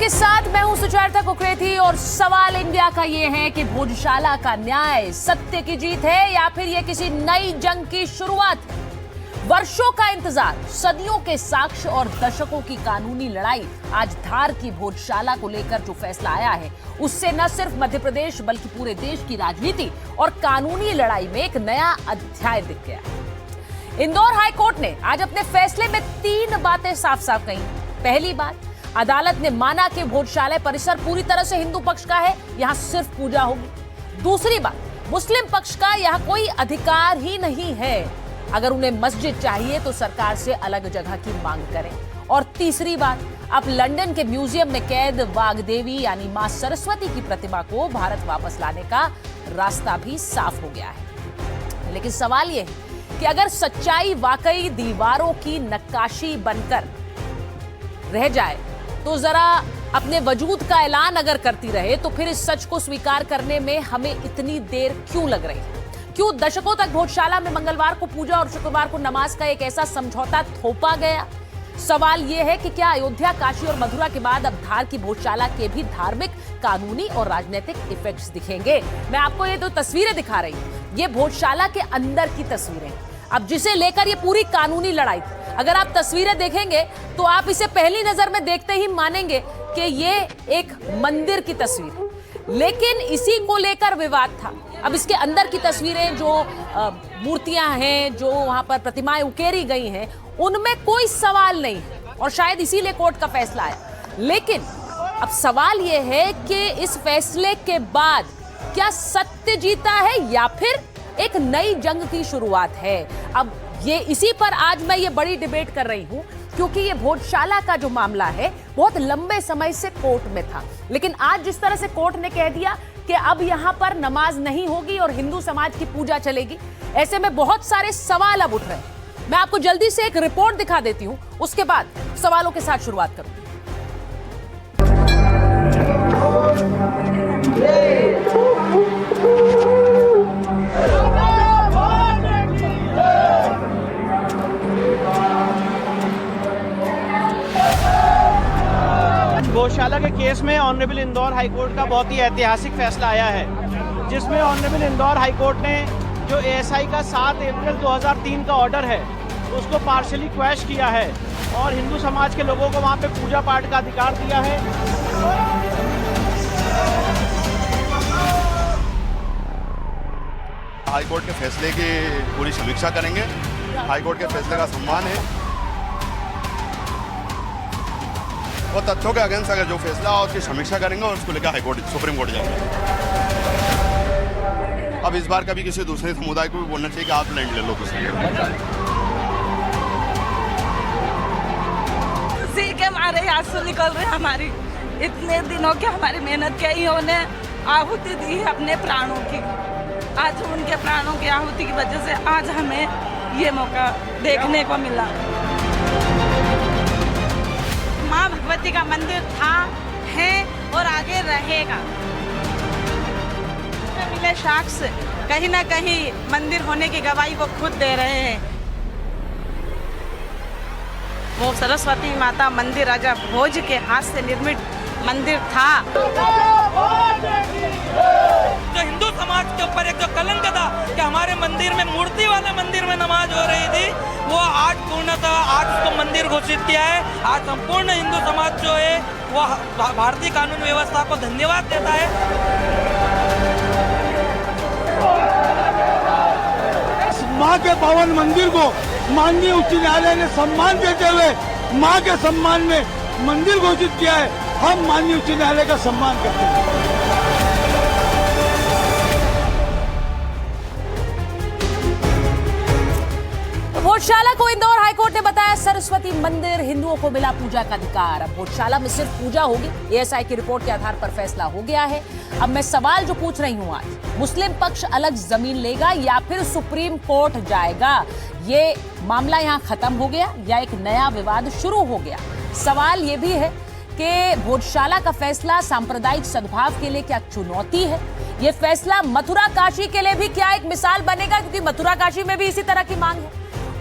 आपके साथ मैं हूं सुचेता कुकरेती और सवाल इंडिया का यह है कि भोजशाला का न्याय सत्य की जीत है या फिर यह किसी नई जंग की शुरुआत। वर्षों का इंतजार, सदियों के साक्ष्य और दशकों की कानूनी लड़ाई, आज धार की भोजशाला को लेकर जो फैसला आया है उससे न सिर्फ मध्य प्रदेश बल्कि पूरे देश की राजनीति और कानूनी लड़ाई में एक नया अध्याय दिख गया है। इंदौर हाई कोर्ट ने आज अपने फैसले में 3 बातें साफ साफ कही। पहली बात, अदालत ने माना कि भोजशाला परिसर पूरी तरह से हिंदू पक्ष का है, यहां सिर्फ पूजा होगी। दूसरी बात, मुस्लिम पक्ष का यहां कोई अधिकार ही नहीं है, अगर उन्हें मस्जिद चाहिए तो सरकार से अलग जगह की मांग करें। और तीसरी बात, अब लंदन के म्यूजियम में कैद वाग्देवी यानी मां सरस्वती की प्रतिमा को भारत वापस लाने का रास्ता भी साफ हो गया है। लेकिन सवाल यह है कि अगर सच्चाई वाकई दीवारों की नक्काशी बनकर रह जाए तो जरा अपने वजूद का ऐलान अगर करती रहे तो फिर इस सच को स्वीकार करने में हमें इतनी देर क्यों लग रही है? क्यों दशकों तक भोजशाला में मंगलवार को पूजा और शुक्रवार को नमाज का एक ऐसा समझौता थोपा गया? सवाल यह है कि क्या अयोध्या, काशी और मथुरा के बाद अब धार की भोजशाला के भी धार्मिक, कानूनी और राजनीतिक इफेक्ट्स दिखेंगे? मैं आपको ये 2 तस्वीरें दिखा रही हूं, ये भोजशाला के अंदर की तस्वीरें, अब जिसे लेकर ये पूरी कानूनी लड़ाई थी। अगर आप तस्वीरें देखेंगे तो आप इसे पहली नजर में देखते ही मानेंगे कि ये एक मंदिर की तस्वीर है, लेकिन इसी को लेकर विवाद था। अब इसके अंदर की तस्वीरें, जो मूर्तियां हैं, जो वहां पर प्रतिमाएं उकेरी गई हैं, उनमें कोई सवाल नहीं है और शायद इसीलिए कोर्ट का फैसला आया। लेकिन अब सवाल यह है कि इस फैसले के बाद क्या सत्य जीता है या फिर एक नई जंग की शुरुआत है? अब ये इसी पर आज मैं ये बड़ी डिबेट कर रही हूं, क्योंकि ये भोजशाला का जो मामला है बहुत लंबे समय से कोर्ट में था, लेकिन आज जिस तरह से कोर्ट ने कह दिया कि अब यहां पर नमाज नहीं होगी और हिंदू समाज की पूजा चलेगी, ऐसे में बहुत सारे सवाल अब उठ रहे हैं। मैं आपको जल्दी से एक रिपोर्ट दिखा देती हूं, उसके बाद सवालों के साथ शुरुआत करूंगी। गौशाला के केस में ऑनरेबल इंदौर हाई कोर्ट का बहुत ही ऐतिहासिक फैसला आया है, जिसमें ऑनरेबल इंदौर हाई कोर्ट ने जो एएसआई का 7 अप्रैल 2003 का ऑर्डर है उसको पार्शली क्वैश किया है और हिंदू समाज के लोगों को वहां पे पूजा पाठ का अधिकार दिया है। हाई कोर्ट के फैसले की पूरी समीक्षा करेंगे। हाई कोर्ट के फैसले का सम्मान है और तथ्यों के अगेंस्ट अगर जो फैसला हो उसकी समीक्षा करेंगे और उसको लेकर हाई कोर्ट, सुप्रीम कोर्ट जाएंगे। अब इस बार कभी किसी दूसरे समुदाय को भी बोलना चाहिए कि आप लैंड ले लो किसी के मारे आंसू निकल रहे। हमारी इतने दिनों के हमारी मेहनत के इन्होंने आहुति दी है अपने प्राणों की। आज उनके प्राणों की आहुति की वजह से आज हमें ये मौका देखने को मिला। माँ भगवती का मंदिर था, है और आगे रहेगा। मिले साक्ष्य कहीं ना कहीं मंदिर होने की गवाही वो खुद दे रहे हैं। वो सरस्वती माता मंदिर राजा भोज के हाथ से निर्मित मंदिर था। जो हिंदू समाज के ऊपर एक जो कलंक था कि हमारे मंदिर में, मूर्ति वाले मंदिर में नमाज हो रही थी, वो आज पूर्णतः आज उसको मंदिर घोषित किया है। आज संपूर्ण हिंदू समाज जो है वो भारतीय कानून व्यवस्था को धन्यवाद देता है। मां के पावन मंदिर को माननीय उच्च न्यायालय ने सम्मान देते हुए मां के सम्मान में मंदिर घोषित किया है। हम माननीय उच्च न्यायालय का सम्मान करते हैं। भोजशाला को इंदौर हाईकोर्ट ने बताया सरस्वती मंदिर, हिंदुओं को मिला पूजा का अधिकार। अब भोजशाला में सिर्फ पूजा होगी, एएसआई की रिपोर्ट के आधार पर फैसला हो गया है। अब मैं सवाल जो पूछ रही हूं आज, मुस्लिम पक्ष अलग जमीन लेगा या फिर सुप्रीम कोर्ट जाएगा? ये मामला यहां खत्म हो गया या एक नया विवाद शुरू हो गया? सवाल ये भी है कि भोजशाला का फैसला सांप्रदायिक सद्भाव के लिए क्या चुनौती है? ये फैसला मथुरा काशी के लिए भी क्या एक मिसाल बनेगा, क्योंकि मथुरा काशी में भी इसी तरह की मांग है?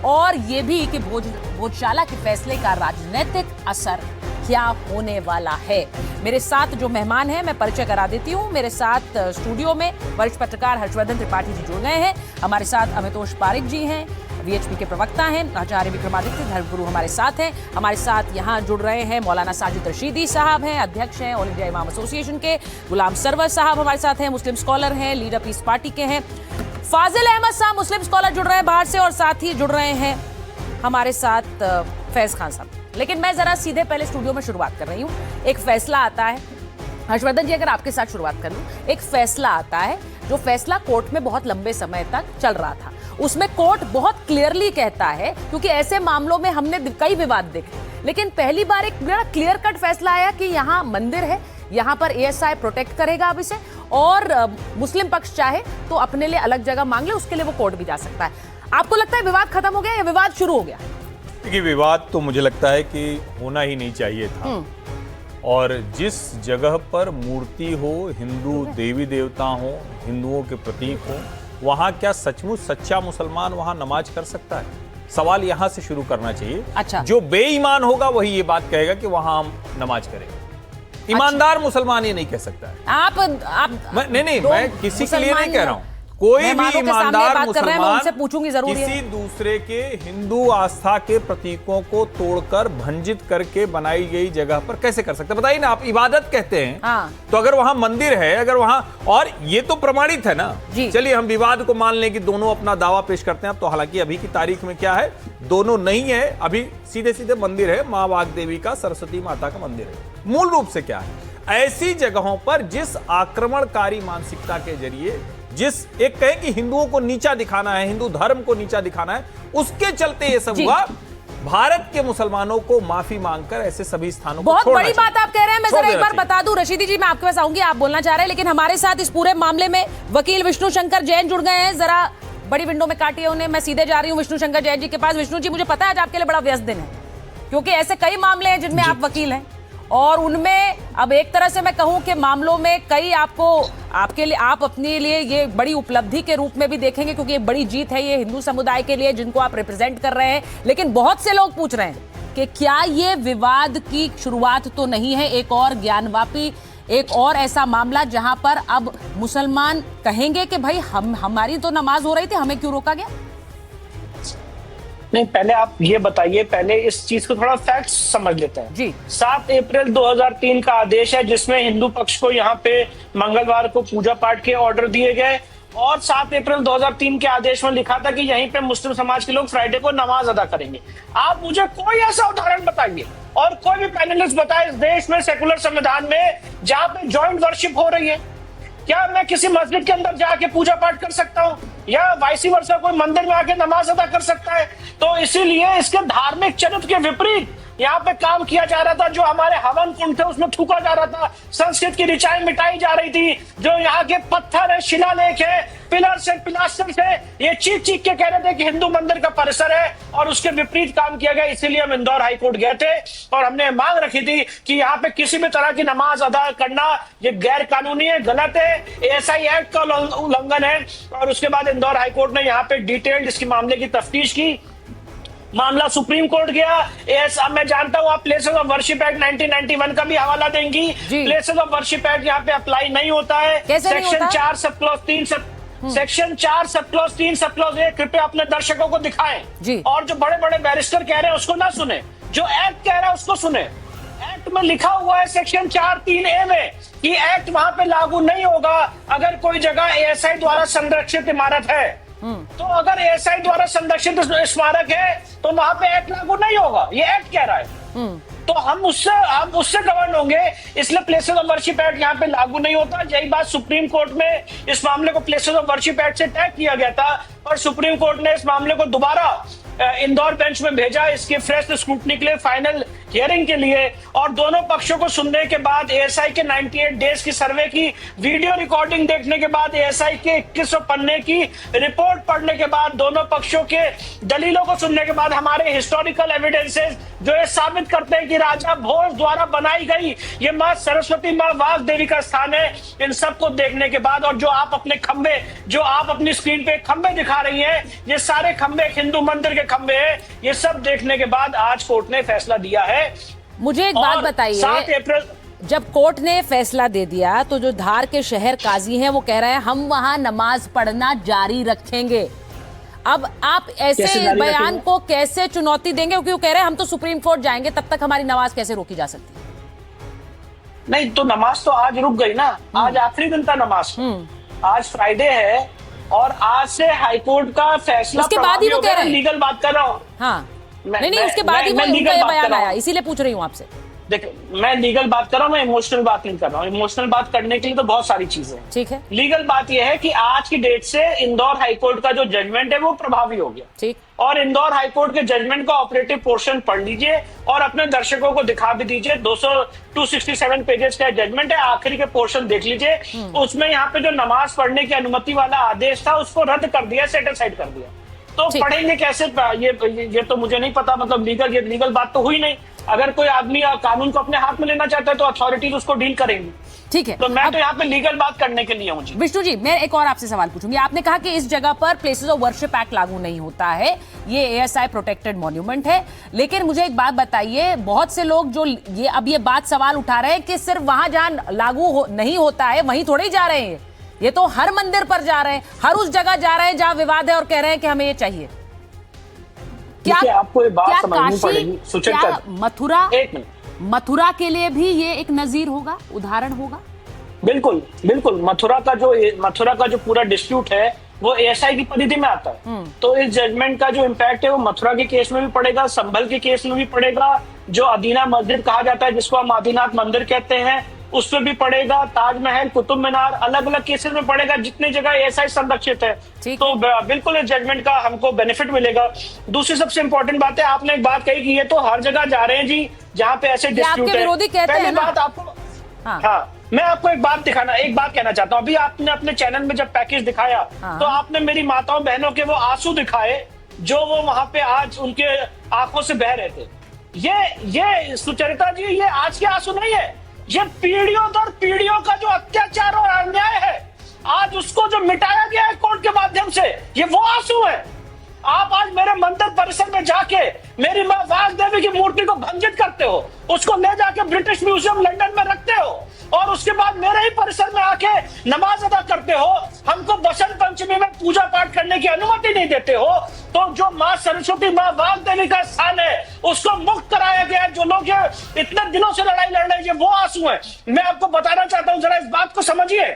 और ये भी कि भोजशाला के फैसले का राजनीतिक असर क्या होने वाला है। मेरे साथ जो मेहमान हैं मैं परिचय करा देती हूँ। मेरे साथ स्टूडियो में वरिष्ठ पत्रकार हर्षवर्धन त्रिपाठी जी जुड़ गए हैं। हमारे साथ अमितोष पारिक जी हैं, वीएचपी के प्रवक्ता हैं। आचार्य विक्रमादित्य धर्मगुरु हमारे साथ हैं। हमारे साथ यहाँ जुड़ रहे हैं मौलाना साजिद रशीदी साहब हैं, अध्यक्ष हैं ऑल इंडिया इमाम एसोसिएशन के। गुलाम सरवर साहब हमारे साथ हैं, मुस्लिम स्कॉलर हैं, लीडर पीस पार्टी के हैं। फाजिल अहमद साहब मुस्लिम स्कॉलर जुड़ रहे हैं बाहर से, और साथ ही जुड़ रहे हैं हमारे साथ फैज खान साहब। लेकिन मैं जरा सीधे पहले स्टूडियो में शुरुआत कर रही हूँ। एक फैसला आता है, हर्षवर्धन जी अगर आपके साथ शुरुआत कर लूं, एक फैसला आता है जो फैसला कोर्ट में बहुत लंबे समय तक चल रहा था। उसमें कोर्ट बहुत क्लियरली कहता है, क्योंकि ऐसे मामलों में हमने कई विवाद देखे, लेकिन पहली बार एक बड़ा क्लियर कट फैसला आया कि यहाँ मंदिर है, यहाँ पर एएसआई प्रोटेक्ट करेगा अब इसे, और मुस्लिम पक्ष चाहे तो अपने लिए अलग जगह मांग ले, उसके लिए वो कोर्ट भी जा सकता है। आपको लगता है विवाद खत्म हो गया या विवाद शुरू हो गया? देखिए, विवाद तो मुझे लगता है कि होना ही नहीं चाहिए था। और जिस जगह पर मूर्ति हो, हिंदू देवी देवता हो, हिंदुओं के प्रतीक हो, वहां क्या सचमुच सच्चा मुसलमान वहां नमाज कर सकता है? सवाल यहां से शुरू करना चाहिए। अच्छा। जो बेईमान होगा वही ये बात कहेगा कि वहां हम नमाज करें। ईमानदार मुसलमान ये नहीं कह सकता है। आप नहीं, मैं किसी के लिए नहीं कह रहा हूं। कोई भी ईमानदार मुसलमान पूछूंगी जरूर किसी दूसरे के हिंदू आस्था के प्रतीकों को तोड़कर भंजित करके बनाई गई जगह पर कैसे कर सकते? बताइए ना, आप इबादत कहते हैं। हाँ। तो अगर वहां मंदिर है, अगर वहां, और ये तो प्रमाणित है ना। चलिए हम विवाद को मान लें कि दोनों अपना दावा पेश करते हैं। अब तो हालांकि अभी की तारीख में क्या है, दोनों नहीं है, अभी सीधे सीधे मंदिर है, मां वाग्देवी का, सरस्वती माता का मंदिर है। मूल रूप से क्या है, ऐसी जगहों पर जिस आक्रमणकारी मानसिकता के जरिए, जिस एक कहे कि हिंदुओं को नीचा दिखाना है, हिंदू धर्म को नीचा दिखाना है, उसके चलते ये सब हुआ। भारत के मुसलमानों को माफी मांगकर ऐसे सभी स्थानों को बहुत बड़ी बात आप कह रहे हैं। मैं जरा एक बार बता दूं, रशीदी जी मैं आपके पास आऊंगी, आप बोलना चाह रहे हैं, लेकिन हमारे साथ इस पूरे मामले में वकील विष्णु शंकर जैन जुड़ गए हैं। जरा बड़ी विंडो में काटिए उन्हें, मैं सीधे जा रही हूँ विष्णु शंकर जैन जी के पास। विष्णु जी, मुझे पता है आज आपके लिए बड़ा व्यस्त दिन है, क्योंकि ऐसे कई मामले हैं जिनमें आप वकील हैं, और उनमें अब एक तरह से मैं कहूं कि मामलों में कई आपके लिए, आप अपने लिए ये बड़ी उपलब्धि के रूप में भी देखेंगे, क्योंकि ये बड़ी जीत है ये हिंदू समुदाय के लिए जिनको आप रिप्रेजेंट कर रहे हैं। लेकिन बहुत से लोग पूछ रहे हैं कि क्या ये विवाद की शुरुआत तो नहीं है एक और ज्ञानवापी, एक और ऐसा मामला जहां पर अब मुसलमान कहेंगे कि भाई हमारी तो नमाज हो रही थी, हमें क्यों रोका गया? नहीं, पहले आप ये बताइए, पहले इस चीज को थोड़ा फैक्ट समझ लेते हैं जी। 7 अप्रैल 2003 का आदेश है जिसमें हिंदू पक्ष को यहाँ पे मंगलवार को पूजा पाठ के ऑर्डर दिए गए, और 7 अप्रैल 2003 के आदेश में लिखा था कि यहीं पे मुस्लिम समाज के लोग फ्राइडे को नमाज अदा करेंगे। आप मुझे कोई ऐसा उदाहरण बताइए, और कोई भी पैनलिस्ट बताए इस देश में सेकुलर संविधान में जहाँ पे ज्वाइंट वर्शिप हो रही है। क्या मैं किसी मस्जिद के अंदर जाके पूजा पाठ कर सकता हूँ, या वाइसी वर्षा कोई मंदिर में आके नमाज अदा कर सकता है? तो इसीलिए इसके धार्मिक चरित्र के विपरीत यहाँ पे काम किया जा रहा था। जो हमारे हवन कुंड थे उसमें थूका जा रहा था, संस्कृत की ऋचाएं मिटाई जा रही थी, जो यहाँ के पत्थर है, शिलालेख है, पिलर से, पिलास्टर से, ये चीख चीख के कह रहे थे कि हिंदू मंदिर का परिसर है, और उसके विपरीत काम किया गया। इसीलिए हम इंदौर हाईकोर्ट गए थे और हमने मांग रखी थी कि यहाँ पे किसी भी तरह की नमाज अदा करना ये गैर कानूनी है, गलत है, एएसआई एक्ट का उल्लंघन है। और उसके बाद इंदौर हाईकोर्ट ने यहाँ पे डिटेल्ड इसकी मामले की तफ्तीश की, मामला सुप्रीम कोर्ट गया। मैं जानता हूं आप प्लेसेस ऑफ वर्शिप एक्ट 1991 का भी हवाला देंगी। प्लेसेस ऑफ वर्शिप एक्ट यहाँ पे अप्लाई नहीं होता है। Section 4 sub clause 3 section 4 sub clause 3 sub clause 1 कृपया अपने दर्शकों को दिखाएं, और जो बड़े बड़े बैरिस्टर कह रहे हैं उसको ना सुने, जो एक्ट कह रहा है उसको सुने। एक्ट में लिखा हुआ है सेक्शन 4(3)A में कि एक्ट वहां पे लागू नहीं होगा अगर कोई जगह एएसआई द्वारा संरक्षित इमारत है। तो अगर एएसआई द्वारा संरक्षित स्मारक है तो वहां पे एक्ट लागू नहीं होगा, ये एक्ट कह रहा है। तो हम उससे गवर्न होंगे, इसलिए प्लेसेस ऑफ वर्शिप एक्ट यहाँ पे लागू नहीं होता। यही बात सुप्रीम कोर्ट में इस मामले को प्लेसेस ऑफ वर्शिप एक्ट से टैग किया गया था, और सुप्रीम कोर्ट ने इस मामले को दोबारा इंदौर बेंच में भेजा इसके फ्रेश स्क्रूटनी के लिए, फाइनल हियरिंग के लिए। और दोनों पक्षों को सुनने के बाद, एएसआई के 98 डेज की सर्वे की वीडियो रिकॉर्डिंग देखने के बाद, एएसआई के 2100 पन्ने की रिपोर्ट पढ़ने के बाद, दोनों पक्षों के दलीलों को सुनने के बाद, हमारे हिस्टोरिकल एविडेंसेस जो ये साबित करते हैं कि राजा भोज द्वारा बनाई गई ये मां सरस्वती, मां वाग देवी का स्थान है, इन सबको देखने के बाद, और जो आप अपने खंबे, जो आप अपनी स्क्रीन पे खंबे दिखा रही हैं, ये सारे खंबे हिंदू मंदिर के खंबे हैं, ये सब देखने के बाद आज कोर्ट ने फैसला दिया है मुझे एक बात बताइए, 7 अप्रैल जब कोर्ट ने फैसला दे दिया तो जो धार के शहर काजी हैं वो कह रहे हैं हम वहां नमाज पढ़ना जारी रखेंगे। अब आप ऐसे बयान को कैसे चुनौती देंगे, क्योंकि वो कह रहे हैं हम तो सुप्रीम कोर्ट जाएंगे, तब तक हमारी नमाज कैसे रोकी जा सकती है? नहीं तो नमाज तो आज रुक गई ना, आज आखिरी दिन था नमाज, आज फ्राइडे है और आज से हाईकोर्ट का फैसला उसके बाद ही वो कह रहे हैं, लीगल बात कर रहा हूँ। हाँ नहीं उसके बाद ही उनका ये बयान आया, इसीलिए पूछ रही हूँ आपसे। देखिए मैं लीगल बात कर रहा हूँ, मैं इमोशनल बात नहीं कर रहा हूँ। इमोशनल बात करने के लिए तो बहुत सारी चीजें हैं, ठीक है। लीगल बात यह है कि आज की डेट से इंदौर हाईकोर्ट का जो जजमेंट है वो प्रभावी हो गया, ठीक। और इंदौर हाईकोर्ट के जजमेंट का ऑपरेटिव पोर्शन पढ़ लीजिए और अपने दर्शकों को दिखा भी दीजिए। 267 पेजेस का जजमेंट है, आखिरी के पोर्शन देख लीजिए। उसमें यहाँ पे जो नमाज पढ़ने की अनुमति वाला आदेश था उसको रद्द कर दिया, सेट असाइड कर दिया। तो पढ़ेंगे कैसे, ये तो मुझे नहीं पता, मतलब लीगल बात तो हुई नहीं। अगर कोई आदमी कानून को अपने हाथ में लेना चाहता है तो अथॉरिटीज उसको डील करेंगी, ठीक है। तो मैं तो यहाँ पे लीगल बात करने के लिए हूँ। विष्णु जी, मैं एक और आपसे सवाल पूछूंगी। आपने कहा कि इस जगह पर प्लेसेस ऑफ वर्शिप एक्ट लागू नहीं होता है, ये एएसआई प्रोटेक्टेड मॉन्यूमेंट है, लेकिन मुझे एक बात बताइए, बहुत से लोग जो ये बात सवाल उठा रहे हैं कि सिर्फ वहां जहां लागू नहीं होता है वहीं थोड़े ही जा रहे हैं, ये तो हर मंदिर पर जा रहे हैं, हर उस जगह जा रहे हैं जहां विवाद है और कह रहे हैं कि हमें ये चाहिए। क्या आपको ये बात समझनी पड़ेगी सुचरिता, मथुरा के लिए भी ये एक नजीर होगा, उदाहरण होगा? बिल्कुल बिल्कुल। मथुरा का जो पूरा डिस्प्यूट है वो एएसआई की परिधि में आता है, तो इस जजमेंट का जो इम्पैक्ट है वो मथुरा के केस में भी पड़ेगा, संभल के केस में भी पड़ेगा, जो अदीना मस्जिद कहा जाता है जिसको हम आदिनाथ मंदिर कहते हैं उस पर भी पड़ेगा, ताजमहल, कुतुब मीनार, अलग अलग केसेस में पड़ेगा, जितनी जगह एएसआई संरक्षित है। तो बिल्कुल इस जजमेंट का हमको बेनिफिट मिलेगा। दूसरी सबसे इंपॉर्टेंट बात है, आपने एक बात कही कि ये तो हर जगह जा रहे हैं जी जहाँ पे ऐसे डिस्प्यूट है। विरोधी कहते हैं ना? बात आपको हाँ मैं आपको एक बात कहना चाहता हूँ। अभी आपने अपने चैनल में जब पैकेज दिखाया तो आपने मेरी माताओं बहनों के वो आंसू दिखाए जो वो वहां पे आज उनके आंखों से बह रहे थे। ये सुचरिता जी, ये आज के आंसू नहीं है, ये पीढ़ियों दर पीढ़ियों का जो अत्याचार और अन्याय है आज उसको जो मिटाया गया है कोर्ट के माध्यम से, ये वो आंसू है। आप आज मेरे मंदिर परिसर में जाके मेरी मां वाघ देवी की मूर्ति को भंजित करते हो, उसको ले जाके ब्रिटिश म्यूजियम लंदन में रखते हो और उसके बाद मेरे ही परिसर में आके नमाज अदा करते हो, हमको बसंत पंचमी में पूजा पाठ करने की अनुमति नहीं देते हो। तो जो मां सरस्वती, मां वाघ देवी का स्थान है उसको मुक्त कराया गया है। जो लोग इतने दिनों से लड़ाई लड़ रहे हैं, ये वो आंसू है। मैं आपको बताना चाहता हूँ, जरा इस बात को समझिए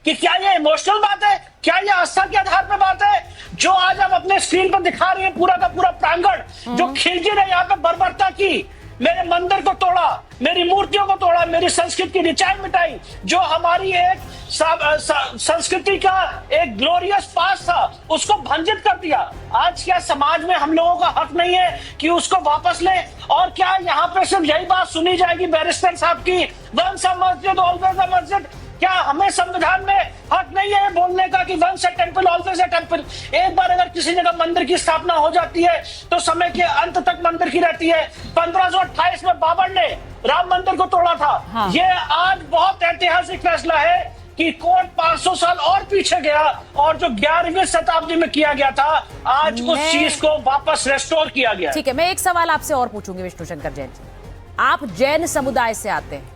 कि क्या ये इमोशनल बात है, क्या ये आस्था के आधार पर बात है जो आज हम अपने स्क्रीन पर दिखा रहे हैं। पूरा का पूरा प्रांगण जो खिलजी ने यहाँ पे बर्बरता की, मेरे मंदिर को तोड़ा, मेरी मूर्तियों को तोड़ा, मेरी संस्कृति की रिचाई मिटाई, जो हमारी एक संस्कृति का एक ग्लोरियस पास था उसको भंजित कर दिया। आज क्या समाज में हम लोगों का हक नहीं है कि उसको वापस ले? और क्या यहाँ पे सिर्फ यही बात सुनी जाएगी बैरिस्टर साहब की, वंस अ मस्जिद ऑलवेज अ मस्जिद? क्या हमें संविधान में हक नहीं है बोलने का कि once a temple always a temple? एक बार अगर किसी जगह मंदिर की स्थापना हो जाती है तो समय के अंत तक मंदिर की रहती है। 1528 में बाबर ने राम मंदिर को तोड़ा था। हाँ। ये आज बहुत ऐतिहासिक फैसला है कि कोर्ट 500 साल और पीछे गया और जो 11वीं शताब्दी में किया गया था आज उस चीज को वापस रेस्टोर किया गया। ठीक है, मैं एक सवाल आपसे और पूछूंगी विष्णु शंकर जैन जी। आप जैन समुदाय से आते हैं,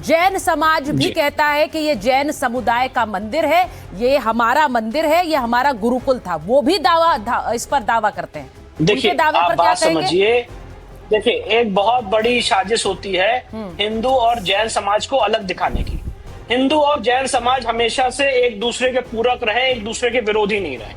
जैन समाज भी कहता है कि ये जैन समुदाय का मंदिर है, ये हमारा मंदिर है, ये हमारा गुरुकुल था, वो भी इस पर दावा करते हैं। देखिए आप बात समझिए, देखिए एक बहुत बड़ी साजिश होती है हिंदू और जैन समाज को अलग दिखाने की। हिंदू और जैन समाज हमेशा से एक दूसरे के पूरक रहे, एक दूसरे के विरोधी नहीं रहे।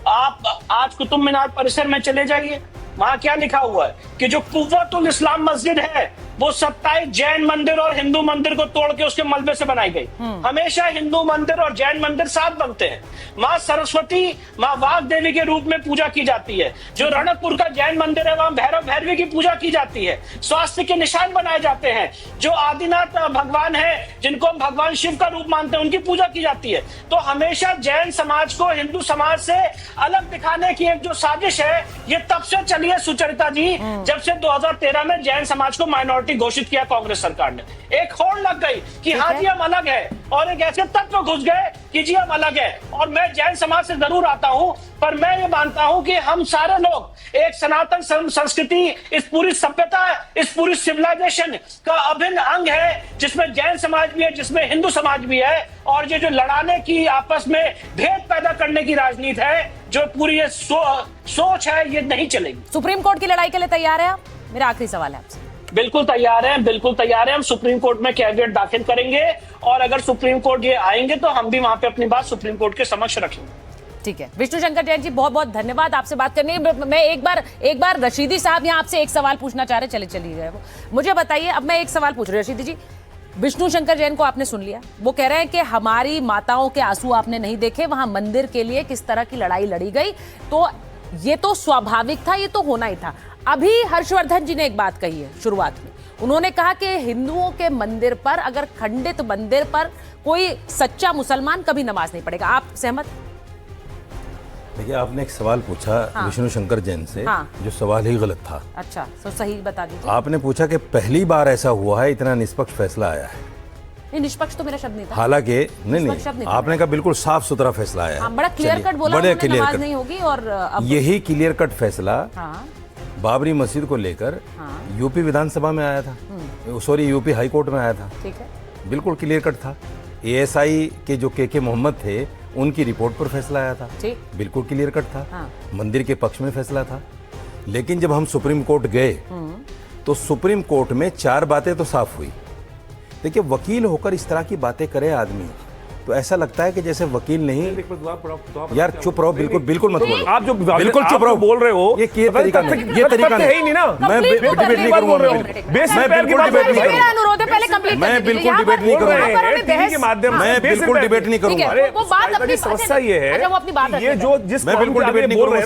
आप आज कुतुब मीनार परिसर में चले जाइए, वहां क्या लिखा हुआ है कि जो कुव्वतुल इस्लाम मस्जिद है वो 27 जैन मंदिर और हिंदू मंदिर को तोड़ के उसके मलबे से बनाई गई। हमेशा हिंदू मंदिर और जैन मंदिर साथ बनते हैं। माँ सरस्वती, माँ वाघ देवी के रूप में पूजा की जाती है। जो रणकपुर का जैन मंदिर है वहां भैरव भैरवी की पूजा की जाती है। स्वास्थ्य के निशान बनाए जाते हैं। जो आदिनाथ भगवान है जिनको हम भगवान शिव का रूप मानते हैं उनकी पूजा की जाती है। तो हमेशा जैन समाज को हिंदू समाज से अलग दिखाने की एक जो साजिश है ये तब से चली है सुचरिता जी, जब से 2013 में जैन समाज को माइनॉरिटी प्रॉपर्टी घोषित किया कांग्रेस सरकार ने। एक होड़ लग गई कि हाँ जी हम अलग है, और एक ऐसे तत्व घुस गए कि जी हम अलग है। और मैं जैन समाज से जरूर आता हूं, पर मैं ये मानता हूं कि हम सारे लोग एक सनातन संस्कृति, इस पूरी सभ्यता, इस पूरी सिविलाइजेशन का अभिन्न अंग है, जिसमें जैन समाज भी है, जिसमें हिंदू समाज भी है। और ये जो लड़ाने की, आपस में भेद पैदा करने की राजनीति है, जो पूरी ये सोच है, ये नहीं चलेगी। सुप्रीम कोर्ट की लड़ाई के लिए तैयार है आप? मेरा आखिरी सवाल है आपसे। बिल्कुल तैयार हैं, बिल्कुल तैयार हैं। हम सुप्रीम कोर्ट में कैविएट दाखिल करेंगे, और अगर सुप्रीम कोर्ट ये आएंगे तो हम भी वहां पे अपनी बात सुप्रीम कोर्ट के समक्ष रखेंगे। ठीक है, विष्णु शंकर जैन जी, बहुत बहुत धन्यवाद आपसे बात करने। मैं एक बार रशीदी साहब यहाँ आपसे एक सवाल पूछना चाह रहे, चली गए वो। मुझे बताइए, अब मैं एक सवाल पूछ रही हूँ रशीदी जी। विष्णु शंकर जैन को आपने सुन लिया, वो कह रहे हैं कि हमारी माताओं के आंसू आपने नहीं देखे, वहां मंदिर के लिए किस तरह की लड़ाई लड़ी गई, तो ये तो स्वाभाविक था, ये तो होना ही था। अभी हर्षवर्धन जी ने एक बात कही है शुरुआत में, उन्होंने कहा कि हिंदुओं के मंदिर पर, अगर खंडित मंदिर पर कोई सच्चा मुसलमान कभी नमाज नहीं पढ़ेगा। आप सहमत? देखिए, आपने एक सवाल पूछा विष्णु शंकर जैन से, जो सवाल ही गलत था। अच्छा, तो सही बता दीजिए। आपने पूछा कि पहली बार ऐसा हुआ है, इतना निष्पक्ष फैसला आया है। नहीं, निष्पक्ष तो मेरा शब्द नहीं था। हालांकि नहीं, आपने कहा बिल्कुल साफ सुथरा फैसला आया है। बड़ा क्लियर कट बोला, बड़े क्लियर नमाज कट नहीं होगी। और यही क्लियर कट फैसला बाबरी मस्जिद को लेकर यूपी विधानसभा में आया था, सॉरी यूपी हाई कोर्ट में आया था। ठीक है, बिल्कुल क्लियर कट था। एएसआई के जो के मोहम्मद थे, उनकी रिपोर्ट पर फैसला आया था, बिल्कुल क्लियर कट था। मंदिर के पक्ष में फैसला था। लेकिन जब हम सुप्रीम कोर्ट गए तो सुप्रीम कोर्ट में 4 बातें तो साफ हुई। देखिए, वकील होकर इस तरह की बातें करे आदमी, तो ऐसा लगता है कि जैसे वकील नहीं। यार चुप रहो, बिल्कुल बिल्कुल मत बोलो। आप जो बिल्कुल चुप रहो बोल रहे हो, ये तरीका नहीं, ये तरीका है ही नहीं ना। मैं बिल्कुल डिबेट नहीं करूंगा। मैं बिल्कुल डिबेट नहीं करूंगा। अनुरोध है, पहले कंप्लीट मैं बिल्कुल डिबेट नहीं करूंगा। मैं बिल्कुल डिबेट नहीं करूंगा। वो बात अपनी समस्या ये है, वो अपनी बात ये जो जिस मैं बिल्कुल डिबेट नहीं करूंगा।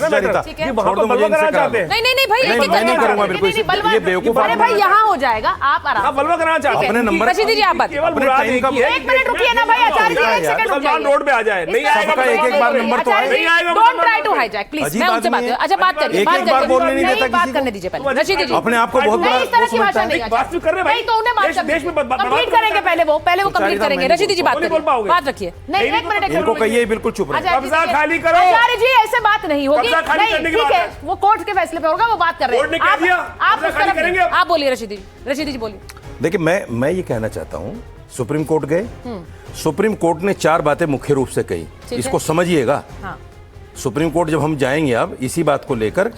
नहीं करूंगा बिल्कुल। ये बेवकूफ अरे भाई, यहाँ हो जाएगा, आप आराम। बलवा कराना चाहते अपने नंबर। रशीदी जी, आप बात। एक मिनट रुकिए ना भाई, आचार्य जी, एक सेकंड रुकिए। रोड पे आ जाए, नहीं आएगा। सबका एक बार नंबर तो नहीं आएगा। Don't try to hijack please. मैं उनसे बात, अच्छा बात करिए, बात करिए, बोलने नहीं देता, बात करने दीजिए पहले। रशीदी जी, अपने आप को बहुत बड़ा इस तरह की भाषा नहीं, बात कर रहे नहीं तो उन्हें बात कंप्लीट करेंगे, पहले वो कंप्लीट करेंगे। रशीदी जी, बात करिए, बात रखिए। नहीं, एक मिनट, इनको कहिए बिल्कुल चुप रहे। कब्जा खाली करो। आचार्य जी, ऐसे बात नहीं होगी। नहीं, ठीक है, वो कोर्ट के फैसले पे होगा, वो बात कर रहे हैं। आप उस तरफ, आप बोलिए रशीदी जी। रशीदी जी बोलिए। देखिए, मैं ये कहना चाहता हूँ, सुप्रीम कोर्ट गए, सुप्रीम कोर्ट ने 4 बातें मुख्य रूप से कही, इसको समझिएगा। सुप्रीम कोर्ट जब हम जाएंगे अब इसी बात को लेकर,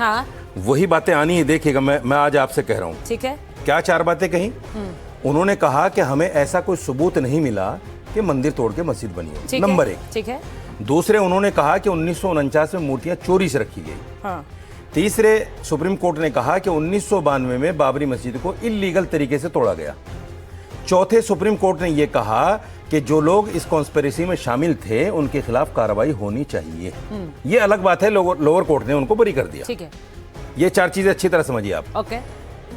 वही बातें आनी है, देखिएगा। मैं आज आपसे कह रहा हूँ, ठीक है, क्या 4 बातें कही। उन्होंने कहा कि हमें ऐसा कोई सबूत नहीं मिला कि मंदिर तोड़ के मस्जिद बनी है, नंबर 1। ठीक है। दूसरे, उन्होंने कहा कि 1949 में मूर्तियां चोरी से रखी गई। तीसरे, सुप्रीम कोर्ट ने कहा कि 1992 में बाबरी मस्जिद को इल्लीगल तरीके से तोड़ा गया। चौथे, सुप्रीम कोर्ट ने यह कहा कि जो लोग इस कॉन्स्पिरेसी में शामिल थे उनके खिलाफ कार्रवाई होनी चाहिए। ये अलग बात है, लोअर कोर्ट ने उनको बरी कर दिया। ठीक है, ये 4 चीजें अच्छी तरह समझिए आप। ओके।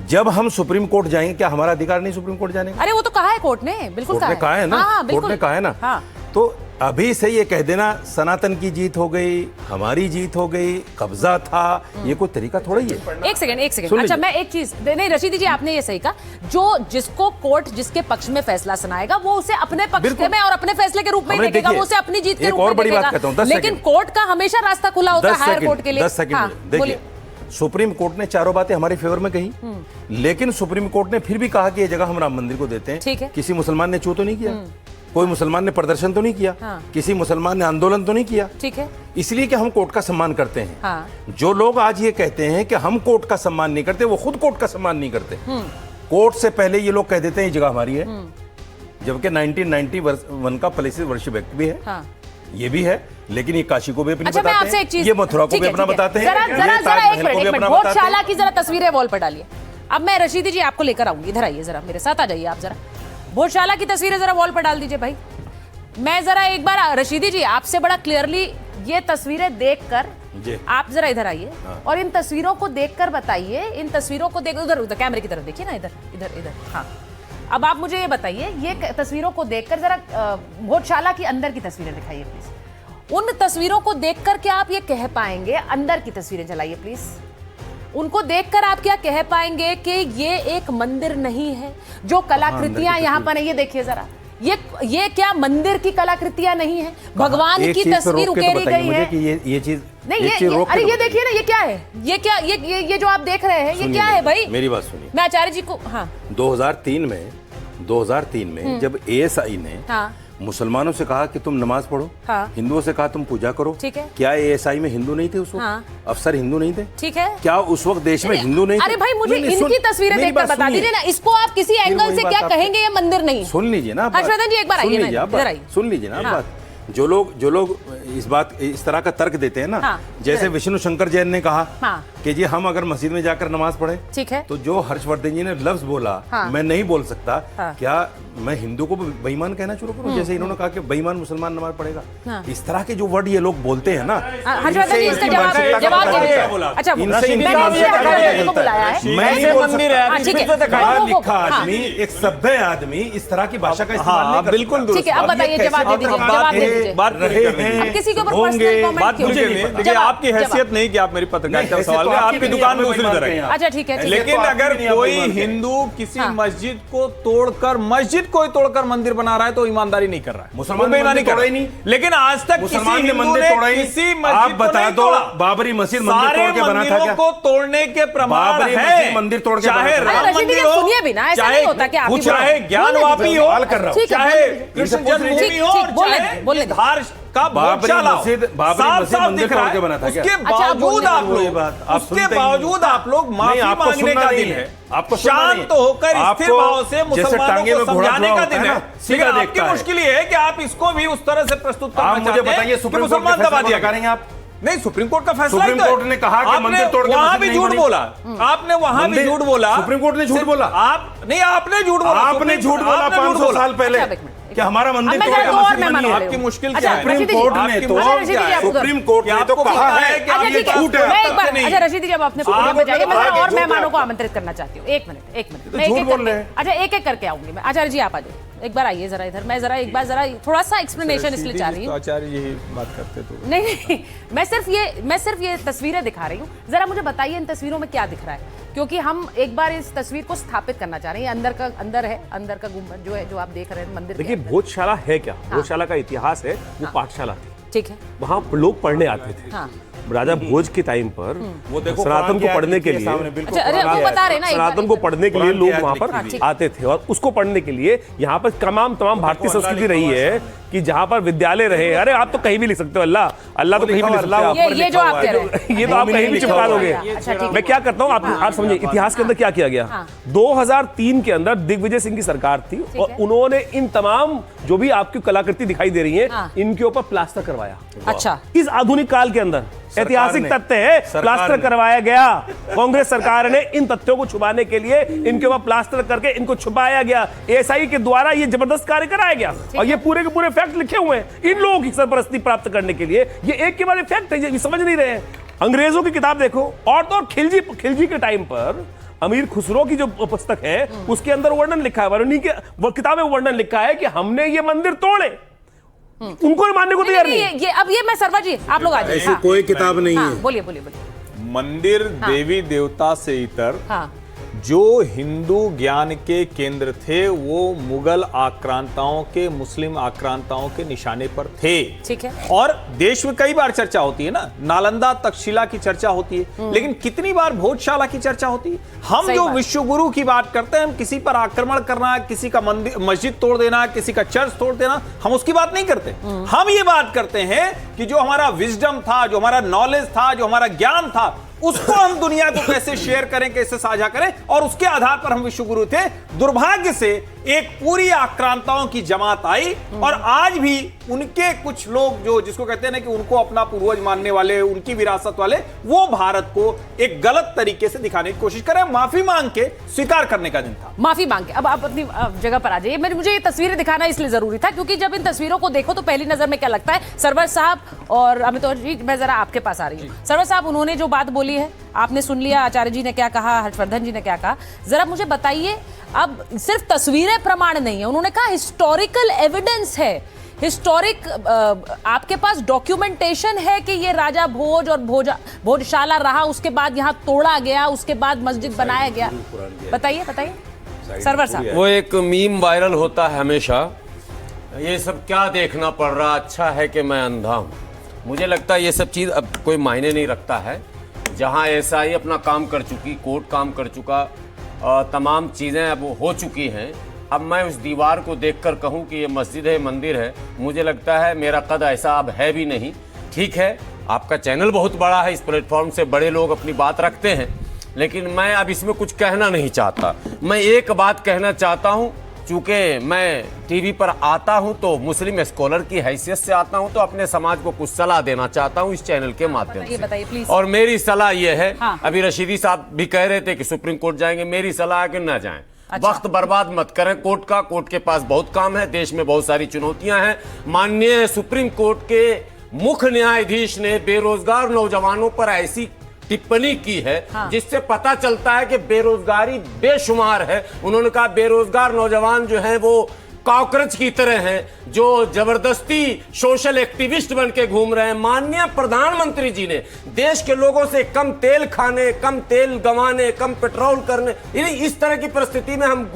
जब हम सुप्रीम कोर्ट जाएंगे, क्या हमारा अधिकार नहीं सुप्रीम कोर्ट जाने का? अरे वो तो कहा है कोर्ट ने, बिल्कुल कहा है ना, कोर्ट ने कहा है ना। तो अभी से ये कह देना सनातन की जीत हो गई, हमारी जीत हो गई, कब्जा था, ये कोई तरीका थोड़ा ही है। एक सेकंड। अच्छा, मैं एक चीज, नहीं रशीदी जी, आपने ये सही कहा, जो जिसको कोर्ट जिसके पक्ष में फैसला सुनाएगा, वो उसे अपने पक्ष में और अपने फैसले के रूप में ही देखेगा, वो उसे अपनी जीत के रूप में देखेगा। लेकिन कोर्ट का हमेशा रास्ता खुला होता है हायर कोर्ट के लिए। 10 सेकंड देखिए, सुप्रीम कोर्ट ने 4 बातें हमारे फेवर में कही, लेकिन सुप्रीम कोर्ट ने फिर भी कहा कि ये जगह हम राम मंदिर को देते हैं। ठीक है। किसी मुसलमान ने छू तो नहीं किया, कोई मुसलमान ने प्रदर्शन तो नहीं किया, किसी मुसलमान ने आंदोलन तो नहीं किया। ठीक है। इसलिए कि हम कोर्ट का सम्मान करते हैं। जो लोग आज ये कहते हैं कि हम कोर्ट का सम्मान नहीं करते, वो खुद कोर्ट का सम्मान नहीं करते। कोर्ट से पहले ये लोग कह देते हैं ये जगह हमारी है, जबकि 1991 का प्लेसेस वर्शिप एक्ट भी है, ये भी है, लेकिन ये काशी को भी अपनी बताते हैं, ये मथुरा को भी अपना बताते हैं, भोजशाला की जरा तस्वीरें वॉल पर डालिए। अब मैं रशीदी जी आपको लेकर आऊंगी, इधर आइए जरा, मेरे साथ आ जाइए आप जरा। भोजशाला की तस्वीरें जरा वॉल पर डाल दीजिए भाई। मैं जरा एक बार रशीदी जी आपसे बड़ा क्लियरली ये तस्वीरें देखकर, आप जरा इधर आइए और इन तस्वीरों को देखकर बताइए, इन तस्वीरों को देख, उधर उधर कैमरे की तरफ देखिए ना, इधर इधर इधर। हाँ, अब आप मुझे ये बताइए, ये तस्वीरों को देखकर जरा भोजशाला की अंदर की तस्वीरें दिखाइए प्लीज। उन तस्वीरों को देखकर क्या आप ये कह पाएंगे, अंदर की तस्वीरें चलाइए प्लीज, उनको देखकर आप क्या कह पाएंगे कि ये एक मंदिर नहीं है? जो कलाकृतियां यहाँ पर है, ये देखिए जरा, ये क्या मंदिर की कलाकृतियां नहीं है? भगवान की तस्वीर उकेरी गई है कि ये चीज नहीं, अरे ये देखिए ना, ये क्या है? ये क्या, ये जो आप देख रहे हैं, ये क्या है भाई? मेरी बात सुनिए, मैं आचार्य जी को, हाँ 2003 में जब एएसआई ने मुसलमानों से कहा कि तुम नमाज पढ़ो, हिंदुओं से कहा तुम पूजा करो, ठीक है, क्या एएसआई में हिंदू नहीं थे उस वक्त? अफसर हिंदू नहीं थे? ठीक है, क्या उस वक्त देश में हिंदू नहीं थे? अरे भाई मुझे इनकी तस्वीरें देखकर बता दीजिए ना, इसको आप किसी एंगल से क्या कहेंगे? ये मंदिर नहीं। सुन लीजिए ना हर्षवर्धन जी, एक बार आइए, सुन लीजिए ना बात। जो लोग इस तरह का तर्क देते हैं ना, जैसे विष्णु शंकर जैन ने कहा कि जी हम अगर मस्जिद में जाकर नमाज पढ़े, ठीक है, तो जो हर्षवर्धन जी ने लफ्ज बोला, मैं नहीं बोल सकता, क्या मैं हिंदू को बेईमान कहना शुरू करूं? जैसे इन्होंने कहा कि बेईमान मुसलमान नमाज पढ़ेगा। इस तरह के जो वर्ड ये लोग बोलते हैं ना, हर्षवर्धन जी इसका जवाब अच्छा, लिखा आदमी, एक सभ्य आदमी इस तरह की भाषा का इस्तेमाल बिल्कुल ठीक है। अब बताइए, जवाब दे दीजिए, किसी के ऊपर पर्सनल कमेंट क्यों? देखिए, आपकी हैसियत नहीं कि आप मेरी पत्रकारिता सवाल में, आपकी दुकान दूसरी तरह है। अच्छा ठीक है, लेकिन अगर कोई हिंदू किसी मस्जिद को तोड़कर, मस्जिद को तोड़कर मंदिर बना रहा है तो ईमानदारी नहीं कर रहा है, मुसलमान बेईमानी कर रहा है। लेकिन आज तक किसी हिंदू ने किसी आप बता दो, बाबरी मस्जिद मंदिर तोड़ के बना था क्या? को तोड़ने के प्रमाण है, मंदिर तोड़ के चाहे राम मंदिर हो, सुनिए भी ना, ऐसा नहीं होता कि आप चाहे ज्ञानवापी हो, चाहे कृष्ण जन्मभूमि हो, चाहे धार का भोजशाला हो, साफ दिख रहा है। उसके बावजूद आप लोग माफी मांगने का दिन है, आपको शांत होकर स्थिर भाव से मुसलमानों को समझाने का दिन है। लेकिन आपकी मुश्किल ये है कि आप इसको भी उस तरह से प्रस्तुत करना चाहते हैं कि मुसलमान दबा दिया करेंगे। आप नहीं, सुप्रीम कोर्ट का फैसला, सुप्रीम कोर्ट ने कहा कि मंदिर तोड़ के वहां भी झूठ बोला, आपने वहां भी झूठ बोला, सुप्रीम कोर्ट ने झूठ बोला, आपने झूठ बोला, आपने झूठ बोला 500 साल पहले कि हमारा मंदिर आपकी मुश्किल क्या है? सुप्रीम कोर्ट ने तो कहा है कि ये झूठ है। अच्छा रशीद जी, जब आपने प्रोग्राम में जाइए, मैं और मेहमानों को आमंत्रित करना चाहती हूँ। एक मिनट मैं झूठ बोल रहे हैं। अच्छा एक करके आऊंगी मैं। आचार्य जी आप आ जाइए, एक बार आइए जरा इधर। मैं जरा एक बार थोड़ा सा एक्सप्लेनेशन इसलिए चाह रही हूँ। आचार्य जी बात करते तो नहीं, मैं सिर्फ ये तस्वीरें दिखा रही हूँ। जरा मुझे बताइए इन तस्वीरों में क्या दिख रहा है, क्योंकि हम एक बार इस तस्वीर को स्थापित करना चाह रहे हैं। अंदर का गुंबद जो है, जो आप देख रहे हैं मंदिर। देखिए भोजशाला है क्या? भोजशाला का इतिहास है, वो पाठशाला थी, ठीक है, वहाँ लोग पढ़ने आते थे। राजा भोज के टाइम पर वो देखो सनातन को पढ़ने के लिए, सनातन को पढ़ने के लिए लोग वहाँ पर आते थे, और उसको पढ़ने के लिए यहाँ पर तमाम भारतीय संस्कृति रही है कि जहाँ पर विद्यालय रहे। अरे आप तो कहीं भी लिख सकते हो अल्लाह, अल्लाह तो कहीं भी लिख सकते हो। ये जो आप कह रहे हैं, ये तो आप कहीं भी चिपका दोगे। मैं क्या करता हूँ, आप समझिए इतिहास के अंदर क्या किया गया। 2003 के अंदर दिग्विजय सिंह की सरकार थी, और उन्होंने इन तमाम जो भी आपकी कलाकृति दिखाई दे रही है, इनके ऊपर प्लास्टर करवाया। अच्छा, इस आधुनिक काल के अंदर ऐतिहासिक तथ्य है, प्लास्टर करवाया गया। कांग्रेस सरकार ने इन तथ्यों को छुपाने के लिए इनके ऊपर प्लास्टर करके इनको छुपाया गया। एएसआई के द्वारा ये जबरदस्त कार्य कराया गया, और ये पूरे के पूरे फैक्ट लिखे हुए हैं इन लोगों की सरपरस्ती प्राप्त करने के लिए। ये एक के बाद एक फैक्ट है, ये समझ नहीं रहे हैं। अंग्रेजों की किताब देखो, और तो खिलजी के टाइम पर अमीर खुसरो की जो पुस्तक है उसके अंदर वर्णन लिखा है, वर्णी के वो किताब में वर्णन लिखा है कि हमने ये मंदिर तोड़े। उनको मानने को तैयार नहीं। ये अब ये मैं सर्वा जी आप लोग आ जाइए। ऐसी कोई किताब नहीं है। बोलिए। मंदिर देवी देवता से इतर जो हिंदू ज्ञान के केंद्र थे, वो मुगल आक्रांताओं के, मुस्लिम आक्रांताओं के निशाने पर थे। ठीक है। और देश में कई बार चर्चा होती है ना, नालंदा तक्षशिला की चर्चा होती है, लेकिन कितनी बार भोजशाला की चर्चा होती है? हम जो विश्व गुरु की बात करते हैं, हम किसी पर आक्रमण करना, किसी का मंदिर मस्जिद तोड़ देना, किसी का चर्च तोड़ देना, हम उसकी बात नहीं करते। हम ये बात करते हैं कि जो हमारा विजडम था, जो हमारा नॉलेज था, जो हमारा ज्ञान था, उसको हम दुनिया को कैसे शेयर करें, कैसे साझा करें, और उसके आधार पर हम विश्व गुरु थे। दुर्भाग्य से एक पूरी आक्रांताओं की जमात आई, और आज भी उनके कुछ लोग जो जिसको कहते हैं ना कि उनको अपना पूर्वज मानने वाले, उनकी विरासत वाले, वो भारत को एक गलत तरीके से दिखाने की कोशिश करें। माफी मांग के स्वीकार करने का दिन था। माफी मांग के अब आप अपनी जगह पर आ जाइए। मुझे ये तस्वीरें दिखाना इसलिए जरूरी था क्योंकि जब इन तस्वीरों को देखो तो पहली नजर में क्या लगता है। सरवर साहब और अमितौर जी, मैं जरा आपके पास आ रही हूँ। सरवर साहब, उन्होंने जो बात बोली है आपने सुन लिया, आचार्य जी ने क्या कहा, हर्षवर्धन जी ने क्या कहा। जरा मुझे बताइए, अब सिर्फ तस्वीरें प्रमाण नहीं है, उन्होंने कहा हिस्टोरिकल एविडेंस है हिस्टोरिक आपके पास डॉक्यूमेंटेशन है कि ये राजा भोज और भोजशाला रहा, उसके बाद यहाँ तोड़ा गया, उसके बाद मस्जिद बनाया गया? बताइए बताइए सरवर साहब। वो एक मीम वायरल होता है हमेशा, ये सब क्या देखना पड़ रहा, अच्छा है कि मैं अंधा हूँ। मुझे लगता है ये सब चीज़ अब कोई मायने नहीं रखता है। जहाँ एसआई अपना काम कर चुकी, कोर्ट काम कर चुका, तमाम चीज़ें अब हो चुकी हैं, अब मैं उस दीवार को देखकर कहूँ कि ये मस्जिद है, मंदिर है, मुझे लगता है मेरा कद ऐसा अब है भी नहीं। ठीक है, आपका चैनल बहुत बड़ा है, इस प्लेटफॉर्म से बड़े लोग अपनी बात रखते हैं, लेकिन मैं अब इसमें कुछ कहना नहीं चाहता। मैं एक बात कहना चाहता हूँ, चूँकि मैं टीवी पर आता हूँ तो मुस्लिम स्कॉलर की हैसियत से आता हूँ, तो अपने समाज को कुछ सलाह देना चाहता हूँ इस चैनल के माध्यम से। प्लीज। और मेरी सलाह ये है, हाँ। अभी रशीदी साहब भी कह रहे थे कि सुप्रीम कोर्ट जाएंगे, मेरी सलाह है कि न जाएं। अच्छा। वक्त बर्बाद मत करें कोर्ट के पास बहुत काम है, देश में बहुत सारी चुनौतियां हैं। माननीय सुप्रीम कोर्ट के मुख्य न्यायाधीश ने बेरोजगार नौजवानों पर ऐसी टिप्पणी की है, हाँ। जिससे पता चलता है कि बेरोजगारी बेशुमार है। उन्होंने कहा बेरोजगार नौजवान जो हैं वो कॉकरोच की तरह हैं, जो जबरदस्ती सोशल एक्टिविस्ट बन के घूम रहे हैं। माननीय प्रधानमंत्री जी ने देश के लोगों से कम तेल खाने, कम तेल गंवाने, कम पेट्रोल करने, इस तरह की परिस्थिति में हम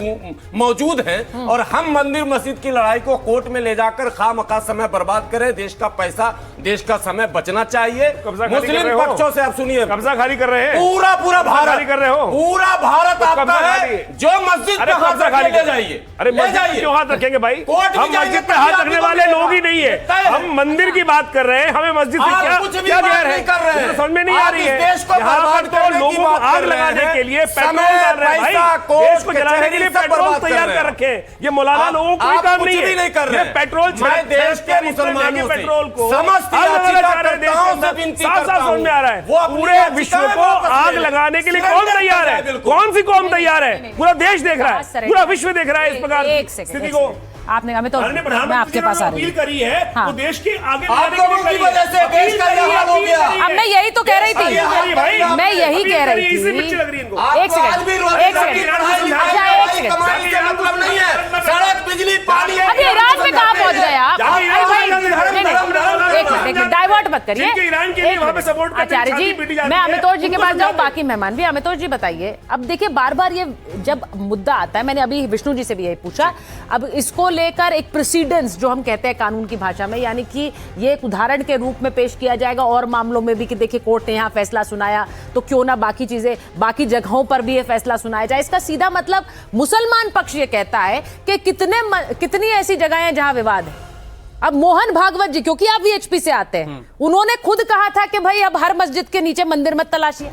मौजूद हैं, और हम मंदिर मस्जिद की लड़ाई को कोर्ट में ले जाकर खामखा समय बर्बाद करें। देश का पैसा, देश का समय बचना चाहिए। मुस्लिम पक्षों से आप सुनिए, कब्जा खाली कर रहे हैं, पूरा भारत कर रहे हो, पूरा भारत आपका है। जो मस्जिद पे हाथ खाली ले जाइए, अरे ले जाइए, क्यों हाथ रखेंगे भाई? हम मस्जिद पे हाथ रखने वाले लोग ही नहीं है, हम मंदिर की बात कर रहे हैं। हमें मस्जिद से क्या गैर है, तो समझ में नहीं आ रही है। यहाँ पर तो लोगों को आग लगाने के लिए पेट्रोल डाल रहे हैं भाई, देश को जलाने के लिए पेट्रोल तैयार कर रखे हैं। ये मौलाना लोगों को कोई काम नहीं है, ये पेट्रोल देश के मुसलमानों पेट्रोल को साफ साफ समझ में आ रहा है। पूरे विश्व को आग लगाने के लिए कौन तैयार है? कौन सी कौम तैयार है? पूरा देश देख रहा है, पूरा विश्व देख रहा है इस प्रकार की स्थिति को। आपने हमें तो मैं आपके पास आ रही हूँ, करी है, हाँ। तो देश की आगे आप लोगों की वजह से देश का ये हाल हो गया। अब मैं यही तो कह रही थी, मैं यही कह रही थी। एक सेकंड, मतलब नहीं है, सड़क, बिजली, पानी। अभी ईरान में कहाँ पहुंच गए आप? एक मिनट, डाइवर्ट मत करिए आचार्य जी। मैं अमितोष जी के पास जाऊँ, बाकी मेहमान भी। अमितोष जी बताइए, अब देखिए बार बार ये जब मुद्दा आता है, मैंने अभी विष्णु जी से भी यही पूछा, अब इसको लेकर एक प्रेसिडेंस जो हम कहते हैं कानून की भाषा में, यानी कि ये एक उदाहरण के रूप में पेश किया जाएगा और मामलों में भी कि देखिए कोर्ट ने यहाँ फैसला सुनाया, तो क्यों ना बाकी चीजें, बाकी जगहों पर भी ये फैसला सुनाया जाए। इसका सीधा मतलब मुसलमान पक्ष ये कहता है कि कितनी ऐसी जगह हैं जहां विवाद है। अब मोहन भागवत जी, क्योंकि आप वीएचपी से आते हैं, उन्होंने खुद कहा था कि भाई अब हर मस्जिद के नीचे मंदिर मत तलाशिए।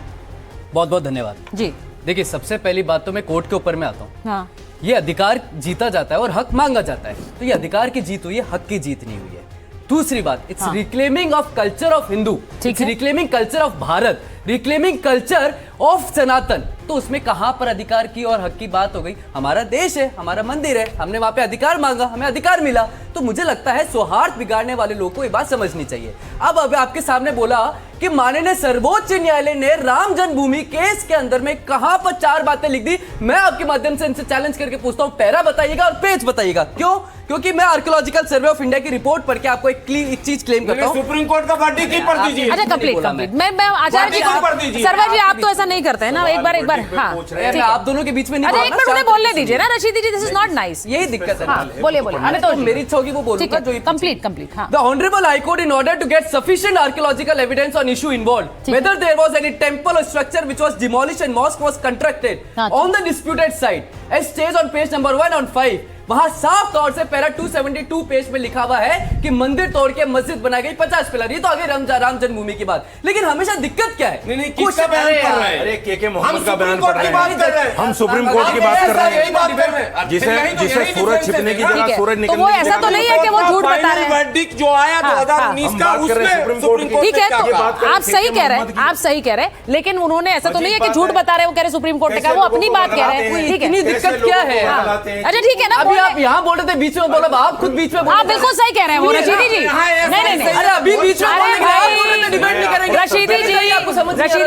बहुत बहुत धन्यवाद जी। देखिए, सबसे पहली बात तो मैं कोर्ट के ऊपर में आता हूँ। हाँ। ये अधिकार जीता जाता है और हक मांगा जाता है, तो ये अधिकार की जीत हुई है, हक की जीत नहीं हुई है। दूसरी बात, it's reclaiming of culture of Hindu, it's reclaiming culture of Bharat, reclaiming culture of Sanatan. तो उसमें कहां पर अधिकार की और हक की बात हो गई? हमारा देश है, हमारा मंदिर है, हमने वहां पे अधिकार मांगा, हमें अधिकार मिला। तो मुझे लगता है सौहार्द बिगाड़ने वाले लोगों को ये बात समझनी चाहिए। अब आपके सामने बोला कि माननीय सर्वोच्च न्यायालय ने राम जन्मभूमि केस के अंदर में कहां पर 4 बातें लिख दी। मैं आपके माध्यम से इनसे चैलेंज करके पूछता हूं, पैरा बताइएगा और पेज बताइएगा। क्यों? क्योंकि मैं आर्कियोलॉजिकल सर्वे ऑफ इंडिया की रिपोर्ट पढ़ के आपको एक चीज क्लेम करता हूं। सुप्रीम कोर्ट का वर्डिक्ट ही पढ़ दीजिए। अच्छा, कंप्लीट। मैं आचार्य जी को, सर्वर जी आप तो ऐसा नहीं करते हैं ना, एक बार हाँ, आप दोनों के बीच में नहीं। अरे एक मिनट, उन्हें बोलने दीजिए ना रशीदी जी, दिस इज नॉट नाइस। यही दिक्कत है। बोलिए हमें तो मेरी इच्छा होगी वो बोलूंगा जो कंप्लीट। हाँ। The Honorable High Court, in order to get sufficient archaeological evidence on issue involved, whether there was any temple or structure which was demolished and mosque was constructed on the disputed site, as states on page number 1 on 5, वहां साफ तौर से para 272 page में लिखा हुआ है कि मंदिर तोड़ के मस्जिद बनाई गई 50 पिलर। ये तो आगे राम जन्मभूमि की बात, लेकिन हमेशा दिक्कत क्या है? किसका बयान पढ़ रहे हैं? अरे के मोहम्मद का बयान पढ़ रहे हैं, हम सुप्रीम कोर्ट की बात कर रहे हैं, जिसे सूरज छिपने की जगह सूरज निकलने की। वो ऐसा तो नहीं है कि वो झूठ बता रहे हैं। वर्डिक्ट जो आया 2019 का, उसमें सुप्रीम कोर्ट ठीक है, तो आप सही कह रहे हैं, आप सही कह रहे हैं, लेकिन उन्होंने ऐसा तो नहीं है कि झूठ बता रहे हैं, वो कह रहे सुप्रीम कोर्ट का, वो अपनी बात कह रहे हैं। ठीक है, दिक्कत क्या है? अच्छा ठीक है ना, अभी आप यहाँ बोल रहे थे, बीच में बोला, आप खुद बीच में बोल रहे थे। आप बिल्कुल सही कह रहे हैं वो रशीदी जी। नहीं, अरे अभी बीच में बोलेंगे, डिबेट नहीं करेंगे। रशीदी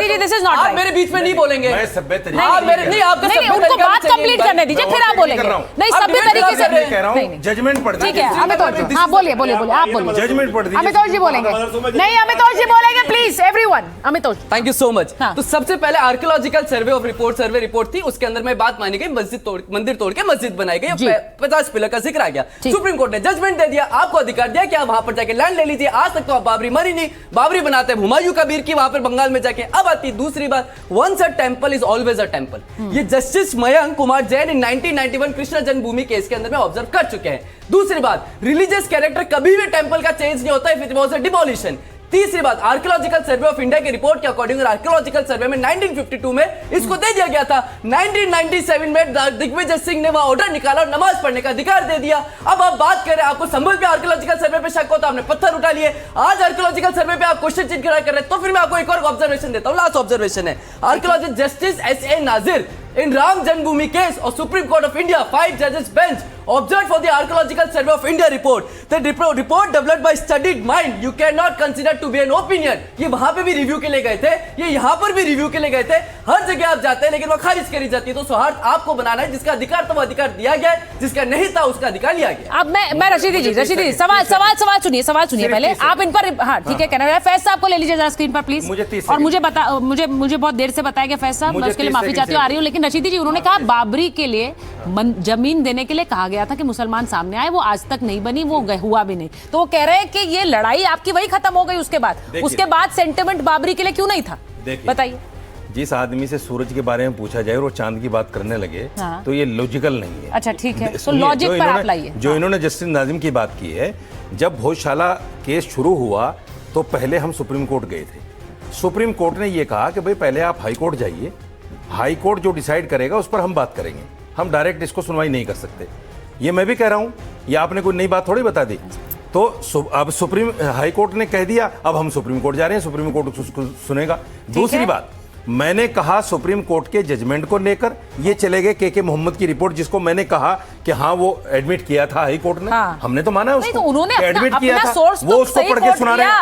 जी दिस इज नॉट आप मेरे बीच में नहीं बोलेंगे। मैं सभ्य तरीके आप मेरे नहीं, आपका नहीं, उनको बात कंप्लीट करने दीजिए, फिर आप बोलेंगे। नहीं, सभ्य तरीके से कह रहा हूँ, जजमेंट पढ़ ठीक है अमितोष जी, हाँ बोलिए आप बोलिए। जजमेंट पढ़ दीजिए। अमितोष जी बोलेंगे। नहीं, अमितोष जी बोलेंगे please, everyone. Amitosh, thank you so much. तो सबसे पहले आर्कियोलॉजिकल सर्वे रिपोर्ट थी, उसके अंदर में बात मानी गई, मंदिर तोड़ के मस्जिद बनाई गई, 50 पिलर का जिक्र आ गया। सुप्रीम कोर्ट ने जजमेंट दे दिया, आपको अधिकार दिया कि आप वहां पर जाके लैंड ले लीजिए। आज तक तो आप बाबरी मरी नहीं, बाबरी बनाते हैं हुमायूं कबीर की वहां पर बंगाल में जाके। अब आती दूसरी बात, once a temple is always a temple. ये justice Mayank Kumar Jain in 1991 Krishna Janmabhoomi case के अंदर में ऑब्जर्व कर चुके हैं। दूसरी बात, रिलीजियस कैरेक्टर कभी भी टेंपल का चेंज नहीं होता if it was a demolition. तीसरी बात, आर्कियोलॉजिकल सर्वे ऑफ इंडिया की रिपोर्ट के अकॉर्डिंग आर्कियोलॉजिकल सर्वे में 1952 में इसको दे दिया गया था। 1997 में दिग्विजय सिंह ने वह ऑर्डर निकाला और नमाज पढ़ने का अधिकार दे दिया। अब आप बात करें, आपको संभल पे आर्कियोलॉजिकल सर्वे पे शक हो तो आपने पत्थर उठा लिए, आज आर्कियोलॉजिकल सर्वे पे आप क्वेश्चन चिन्ह कर रहे हैं। तो फिर मैं आपको एक और ऑब्जर्वेशन देता हूं, लास्ट ऑब्जर्वेशन है। Archaeologist justice S.A. नाजिर in Ram Janmabhoomi case of Supreme Court of India, 5 judges bench observed for the Archaeological Survey of India report. The report developed by studied mind. You cannot consider to be an opinion. ये वहां पे भी review के लिए गए थे, ये यहाँ पर भी रिव्यू के लिए गए थे। हर जगह आप जाते हैं लेकिन वो खारिज करी जाती है। तो सौहार्द आपको बनाना है, जिसका अधिकार था वो अधिकार दिया गया, जिसका नहीं था उसका अधिकार लिया गया। अब मैं रशीदी जी सवाल सुनिए पहले आप इन पर। हाँ ठीक है, कहना फैज साहब को ले लीजिए जरा स्क्रीन पर प्लीज। और मुझे बहुत देर से बताया गया फैज साहब, मैं उसके लिए माफी चाहती हूँ, आ रही हूँ। लेकिन रशीदी जी, उन्होंने कहा बाबरी के लिए जमीन देने के लिए कहा गया था कि मुसलमान सामने आए, वो आज तक नहीं बनी, वो हुआ भी नहीं। तो वो कह रहे हैं कि ये लड़ाई आपकी वही खत्म हो गई उसके बाद सेंटिमेंट बाबरी के लिए क्यों नहीं था, बताइए। जिस आदमी से सूरज के बारे में पूछा जाए और वो चांद की बात करने लगे, हाँ। तो ये लॉजिकल नहीं है। अच्छा ठीक है, तो लॉजिक पर आप लाइए। जो इन्होंने जस्टिस नाजिम की बात की है, जब भोजशाला केस शुरू हुआ तो पहले हम सुप्रीम कोर्ट गए थे। सुप्रीम कोर्ट ने ये कहा कि भाई पहले आप हाई कोर्ट जाइए, हाई कोर्ट जो डिसाइड करेगा उस पर हम बात करेंगे, हम डायरेक्ट इसको सुनवाई नहीं कर सकते। ये मैं भी कह रहा हूं, ये आपने कोई नई बात थोड़ी बता दी। तो अब सुप्रीम हाई कोर्ट ने कह दिया, अब हम सुप्रीम कोर्ट जा रहे हैं, सुप्रीम कोर्ट उसको सुनेगा। दूसरी बात, मैंने कहा सुप्रीम कोर्ट के जजमेंट को लेकर ये चले गए के मोहम्मद की रिपोर्ट, जिसको मैंने कहा कि हाँ वो एडमिट किया था हाई कोर्ट ने, हाँ। हमने तो माना उसको, तो उन्होंने एडमिट किया था, वो उसको पढ़ के सुना रहे हैं।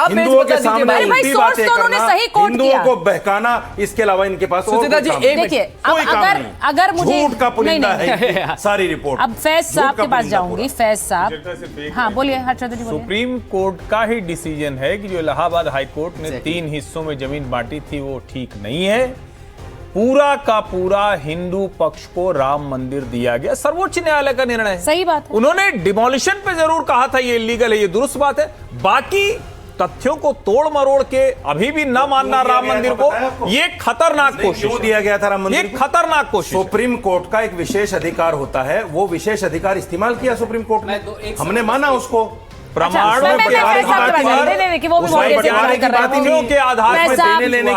हिंदुओं के सामने उल्टी बातें करना, हिंदुओं को बहकाना, इसके अलावा इनके पास देखिए, अगर मुझे झूठ का पुलिंदा है सारी रिपोर्ट। अब फैज साहब के पास जाऊंगी। फैज साहब, हाँ बोलिए हर्षवर्धन जी। सुप्रीम कोर्ट का ही डिसीजन है कि जो इलाहाबाद हाई कोर्ट ने 3 हिस्सों में जमीन बांटी थी वो ठीक नहीं है। पूरा का पूरा हिंदू पक्ष को राम मंदिर दिया गया, सर्वोच्च न्यायालय का निर्णय है। सही बात है। उन्होंने डिमोलिशन पे जरूर कहा था ये इलीगल है, ये दुरुस्त बात है। बाकी तथ्यों को तोड़ मरोड़ के अभी भी न मानना राम मंदिर को, ये खतरनाक कोशिश दिया गया था राम मंदिर, ये खतरनाक कोशिश। सुप्रीम कोर्ट का एक विशेष अधिकार होता है, वो विशेष अधिकार इस्तेमाल किया सुप्रीम कोर्ट ने, हमने माना उसको। प्रमाणों के आधार पर देने लेने की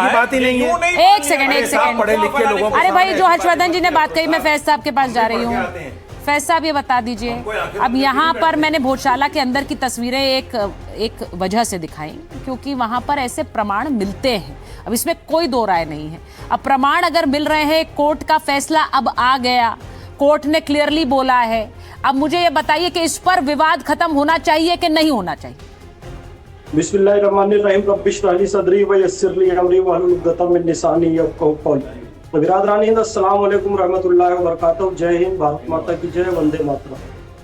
बात ही नहीं है। एक सेकंड पढ़े लिखे लोगों को। अरे भाई, जो हर्षवर्धन जी ने बात कही, मैं फैज साहब के पास जा रही हूँ। फैज साहब ये बता दीजिए, अब यहाँ पर मैंने भोजशाला के अंदर की तस्वीरें एक वजह से दिखाई, क्योंकि वहाँ पर ऐसे प्रमाण मिलते हैं। अब इसमें कोई दो राय नहीं है। अब प्रमाण अगर मिल रहे हैं, कोर्ट का फैसला अब आ गया, कोर्ट ने क्लियरली बोला है। अब मुझे ये बताइए कि इस पर विवाद खत्म होना चाहिए कि नहीं होना चाहिए। बिस्मिल्लाहिर्रहमानिर्रहीम, रब्बिश इश्रह ली सदरी व यस्सिर ली अमरी वहलुल उक़दतम मिन लिसानी यफ़क़हू क़ौली। बिरादरान हिंद, अस्सलाम वालेकुम रहमतुल्लाहि व बरकातहू। जय हिंद, भारत माता की जय, वंदे मातरम।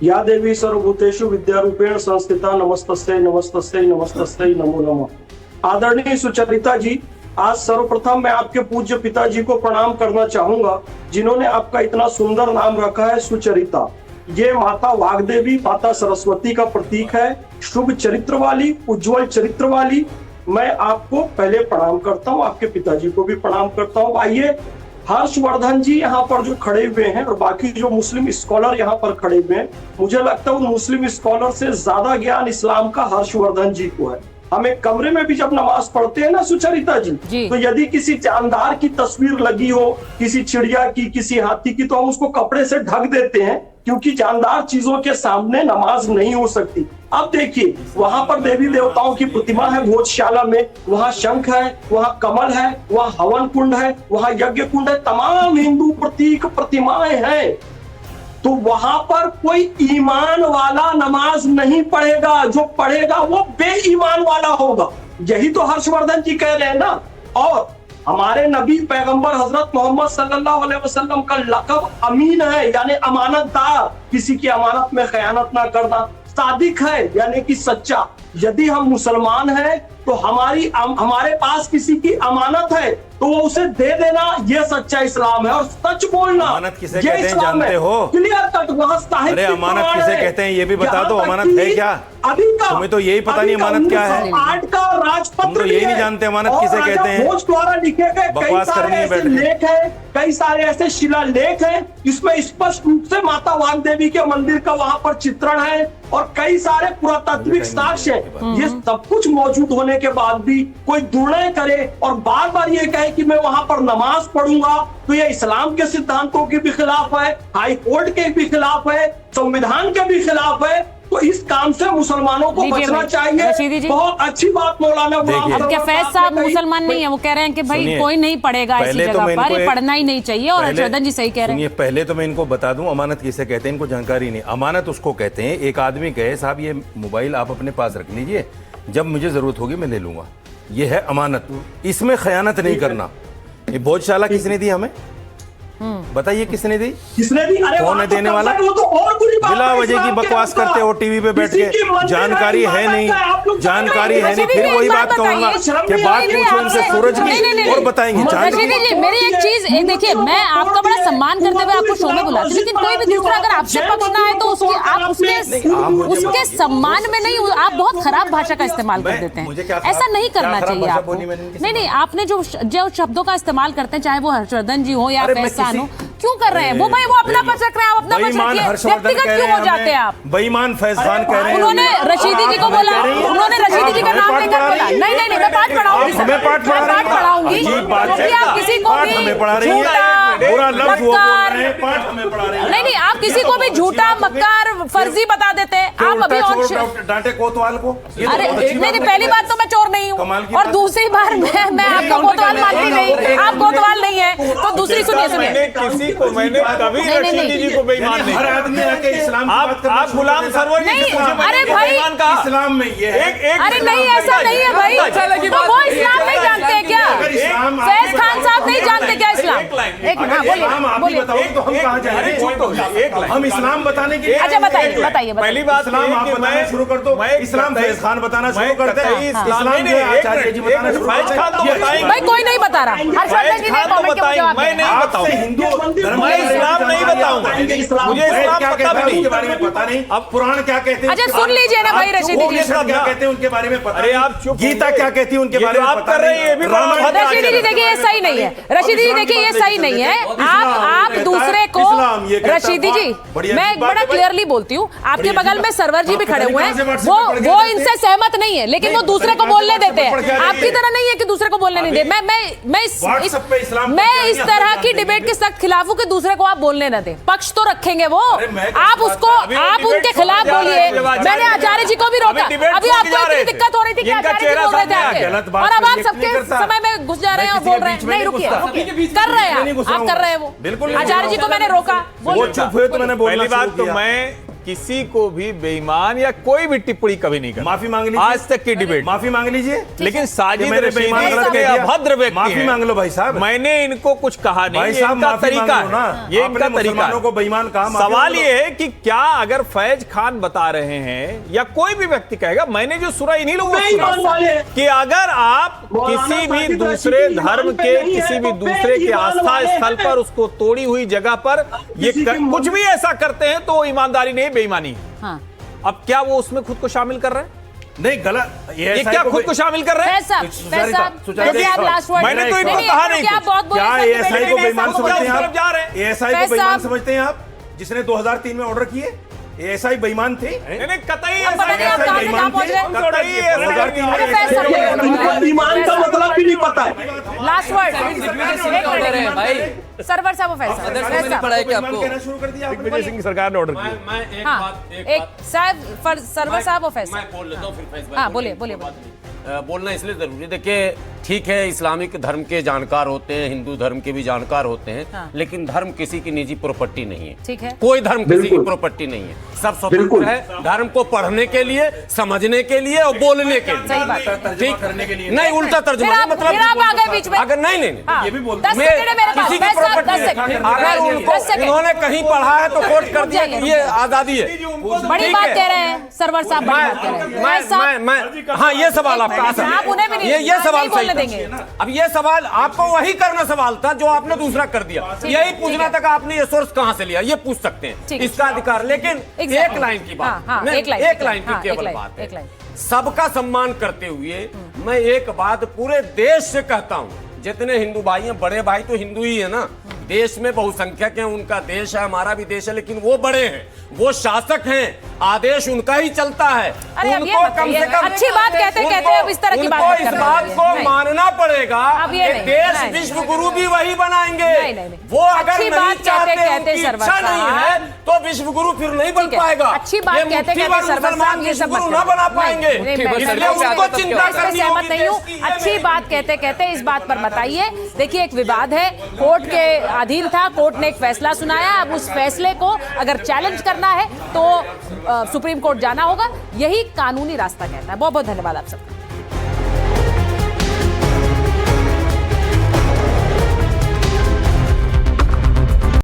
या देवी सर्वभूतेषु विद्यारूपेण संस्थिता, नमस्तस्यै नमस्तस्यै नमस्तस्यै नमो नमः। आदरणीय सुचरिता जी, आज सर्वप्रथम मैं आपके पूज्य पिताजी को प्रणाम करना चाहूंगा, जिन्होंने आपका इतना सुंदर नाम रखा है सुचरिता। ये माता वाग्देवी, माता सरस्वती का प्रतीक है, शुभ चरित्र वाली, उज्जवल चरित्र वाली। मैं आपको पहले प्रणाम करता हूँ, आपके पिताजी को भी प्रणाम करता हूँ। आइए हर्षवर्धन जी यहाँ पर जो खड़े हुए हैं और बाकी जो मुस्लिम स्कॉलर यहाँ पर खड़े हुए हैं, मुझे लगता है उन मुस्लिम स्कॉलर से ज्यादा ज्ञान इस्लाम का हर्षवर्धन जी को है। हम एक कमरे में भी जब नमाज पढ़ते हैं ना सुचरिता जी, तो यदि किसी जानदार की तस्वीर लगी हो, किसी चिड़िया की, किसी हाथी की, तो हम उसको कपड़े से ढक देते हैं क्योंकि जानदार चीजों के सामने नमाज नहीं हो सकती। अब देखिए वहां पर देवी देवताओं की प्रतिमा है भोजशाला में, वहां शंख है, वहां कमल है, वहां हवन कुंड है, वहां यज्ञ कुंड है, तमाम हिंदू प्रतीक प्रतिमाएं हैं। तो वहां पर कोई ईमान वाला नमाज नहीं पढ़ेगा, जो पढ़ेगा वो बेईमान वाला होगा। यही तो हर्षवर्धन जी कह रहे हैं ना। और हमारे नबी पैगंबर हजरत मोहम्मद सल्लल्लाहु अलैहि वसल्लम का लक़ब अमीन है, यानी अमानतदार, किसी की अमानत में खयानत ना करना। सादिक है यानी कि सच्चा। यदि हम मुसलमान हैं तो हमारे पास किसी की अमानत है तो वो उसे दे देना, ये सच्चा इस्लाम है। और सच बोलना, अमानत किसे कहते हैं जानते हो? क्लियर कट वहां साहित्य। अरे अमानत किसे कहते हैं ये भी बता दो। अमानत है क्या? अभी का तुम्हें तो यही पता नहीं अमानत क्या है। 8 का राजपत्र तुम तो यही नहीं जानते अमानत किसे कहते हैं। भोज द्वारा लिखे गए कई बकवास सारे करनी है ऐसे बैठ के। लेख हैं, कई सारे ऐसे शिलालेख हैं जिसमें स्पष्ट रूप से माता वाग्देवी के मंदिर का वहां पर चित्रण है और कई सारे पुरातात्विक साक्ष्य हैं। ये सब कुछ मौजूद होने के बाद भी कोई दुर्णय करे और बार बार ये कहे कि मैं वहां पर नमाज पढ़ूंगा, तो ये इस्लाम के सिद्धांतों के भी खिलाफ है, हाई कोर्ट के भी खिलाफ है, संविधान के भी खिलाफ है। तो इस काम से मुसलमानों को बचना चाहिए। बहुत अच्छी बात मौलाना। अब क्या फैज साहब मुसलमान नहीं है? वो कह रहे हैं कि भाई कोई नहीं पढ़ेगा ऐसी जगह पर, ये पढ़ना ही नहीं चाहिए। और हर्षवर्धन जी सही कह रहे हैं। पहले तो मैं इनको बता दूं अमानत किसे कहते हैं, इनको जानकारी नहीं। अमानत उसको कहते हैं, एक आदमी कहे साहब ये मोबाइल आप अपने पास रख लीजिए, जब मुझे जरूरत होगी मैं ले लूंगा, ये है अमानत। इसमें खयानत नहीं करना। ये भोजशाला किसने दी हमें? बताइए किसने दी? किसने दी? अरे कौन है देने वाला? वो तो और बुरी बात बिला है। वजह की बकवास करते हो टीवी पे बैठ के, जानकारी है नहीं, जानकारी है नहीं। फिर वही बात कहूंगा कि बात पूछो इनसे सूरज की और बताएंगे। रशीदी जी मेरी एक चीज देखिए, मैं आपका बड़ा सम्मान करते हुए आपको शो में बुलाती हूँ, लेकिन कोई भी दूसरा अगर आपसे पकड़ना है तो उसके सम्मान में नहीं, आप बहुत खराब भाषा का इस्तेमाल कर देते हैं। ऐसा नहीं करना चाहिए आपको। नहीं, आपने जो शब्दों का इस्तेमाल करते हैं, चाहे वो हर्षवर्धन जी हो या फैजान हो, क्यों कर रहे हैं? वो भाई वो अपना पक्ष रख रहे हैं, आप अपना पक्ष रखिए। व्यक्तिगत क्यों हो जाते हैं आप? बेईमान फैजान कह रहे हैं। उन्होंने रशीदी जी को बोला, उन्होंने रशीदी जी का नाम लेकर बोला। नहीं, मैं पाठ पढ़ाऊंगी, हमें पाठ पढ़ाऊंगी। क्योंकि आप किसी को भी नहीं, आप किसी को भी झूठा, मक्कार, फर्जी बता देते हैं। आप अभी डांटे कोतवाल को। अरे नहीं, पहली बात तो मैं चोर नहीं हूँ, और दूसरी बार मैं आपको कोतवाल मानती नहीं। आप कोतवाल नहीं है तो दूसरी सुनिए। किसी को मैंने कभी रशीदी जी को बेईमान नहीं। हर आदमी आके इस्लाम आप गुलाम सरवर जी से पूछे, अरे भाई इस्लाम में ये है। अरे नहीं, ऐसा नहीं है भाई। तो वो इस्लाम नहीं जानते हैं क्या? फैज खान साहब नहीं जानते क्या इस्लाम? एक बोलिए। तो हम कहाँ जाएंगे? हम इस्लाम बताने के लिए। अच्छा बताइए। पहली बात इस्लाम आप बताना शुरू कर दो। इस्लाम फैज खान बताना शुरू करते हैं। इस्लाम जो है आचार्य जी बताना शुरू करते हैं। भाई कोई नहीं बता रहा। हर्षवर्धन जी ने कमेंट के जवाब मैं नहीं बताऊंगा। मैं इस्लाम नहीं बताऊंगा, मुझे इस्लाम पता भी नहीं, के बारे में पता नहीं। अब पुराण क्या कहते हैं? अच्छा सुन लीजिए ना भाई रशीदी जी, क्या कहते हैं उनके बारे में पता। अरे आप चुप। गीता क्या कहती है उनके बारे में आप कर रहे हैं, ये भी रशीदी जी देखिए ये सही नहीं है। रशीदी जी देखिए ये सही नहीं है। आप दूसरे को, रशीदी जी मैं बड़ा क्लियरली बोलती हूँ, आपके बगल में सरवर जी भी खड़े हुए हैं, वो इनसे सहमत नहीं है, लेकिन वो दूसरे को बोलने देते हैं। आपकी तरह नहीं है कि दूसरे को बोलने नहीं दे। मैं इस तरह की डिबेट के सख्त खिलाफ हूं कि दूसरे को आप बोलने न दें। पक्ष तो रखेंगे वो, आप उनके खिलाफ बोलिए। मैंने आचार्य जी को भी रोका। अभी आपको इतनी दिक्कत हो रही थी कि आचार्य जी बोल रहे थे आगे, और अब आप सबके समय में घुस जा रहे हैं और बोल रहे हैं। नहीं रुकिए, कर रहे हैं आप कर रहे हैं वो। आचार्य जी को मैंने रोका, वो चुप हुए तो मैंने बोलना शुरू किया। पहली बात तो मैं किसी को भी बेईमान या कोई भी टिप्पणी कभी नहीं करता। माफी मांग लीजिए। आज तक की डिबेट माफी मांग लीजिए। लेकिन साजिद रशीदी अभद्र व्यक्ति माफी मांग लो भाई साहब। मैंने इनको कुछ कहा नहीं, भाई साहब इनका तरीका है, ये इनका तरीका को बेईमान कहा। सवाल ये है कि क्या अगर फैज खान बता रहे हैं या कोई भी व्यक्ति कहेगा, मैंने जो सुना इन्हीं लोगों कि अगर आप किसी भी दूसरे धर्म के, किसी भी दूसरे के आस्था स्थल पर, उसको तोड़ी हुई जगह पर ये कुछ भी ऐसा करते हैं तो ईमानदारी नहीं, बेईमानी है। हाँ। अब क्या वो उसमें खुद को शामिल कर रहे हैं? नहीं गलत। ये क्या खुद को शामिल कर रहे हैं? मैंने तो इनको कहा नहीं। क्या एएसआई को बेईमान समझते हैं आप? एएसआई को बेईमान समझते हैं आप, जिसने 2003 में ऑर्डर किए? एएसआई बेईमान थे? नहीं कतई अब पता नहीं आप कहां से कहां पहुंच गए। बेईमान का मतलब भी नहीं पता है। लास्ट वर्ड भाई सरवर साहब फैसला पढ़ा है कि आपको दिग्विजय सिंह सरकार ने ऑर्डर किया। मैं एक हाँ, बात एक साहब सरवर साहब वो फैसला। मैं बोल लेता हूँ फिर फैसला। हाँ बोलिए बोलिए। बोलना इसलिए जरूरी है, देखिए ठीक है इस्लामिक धर्म के जानकार होते हैं, हिंदू धर्म के भी जानकार होते हैं, हाँ। लेकिन धर्म किसी की निजी प्रॉपर्टी नहीं है। ठीक है, कोई धर्म किसी की प्रॉपर्टी नहीं है, सब स्वतंत्र है धर्म को पढ़ने के लिए, समझने के लिए और बोलने के लिए। सही बात। ठीक करने के लिए नहीं, उल्टा तर्जुमा मतलब अगर नहीं ये भी बोलते किसी की प्रॉपर्टी अगर उन्होंने कहीं पढ़ा है तो कोर्ट कर दिया कि ये आजादी है। बड़ी बात कह रहे हैं सरवर साहब, बड़ी बात कह रहे हैं। मैं हाँ ये सवाल आपका आप उन्हें भी नहीं ये सवाल बोलने सही देंगे। अब ये सवाल आपको वही करना सवाल था जो आपने दूसरा कर दिया। यही पूछना था कि आपने ये सोर्स कहां से लिया, ये पूछ सकते हैं, इसका अधिकार। लेकिन एक लाइन की बात, एक लाइन की केवल बात है, सबका सम्मान करते हुए मैं एक बात पूरे देश से कहता हूं, जितने हिंदू भाई हैं, बड़े भाई तो हिंदू ही है ना, देश में बहुसंख्यक हैं, उनका देश है, हमारा भी देश है, लेकिन वो बड़े हैं, वो शासक हैं, आदेश उनका ही चलता है। उनको कम से कम अच्छी बात कहते कहते अब इस तरह की बात इस बात को मानना पड़ेगा कि देश विश्व गुरु भी वही बनाएंगे। वो अगर नहीं चाहते, उनकी इच्छा नहीं है तो विश्व गुरु फिर नहीं बन पाएगा। अच्छी बात कहते कहते मुसलमान विश्व गुरु न बना पाएंगे, इसलिए उनको चिंता करनी होगी। सहमत नहीं हूँ। अच्छी बात कहते कहते इस बात पर बताइए। देखिए एक विवाद है, कोर्ट के अधीन था, कोर्ट ने एक फैसला सुनाया, अब उस फैसले को अगर चैलेंज करना है तो सुप्रीम कोर्ट जाना होगा, यही कानूनी रास्ता कहता है। बहुत बहुत धन्यवाद आप सबका।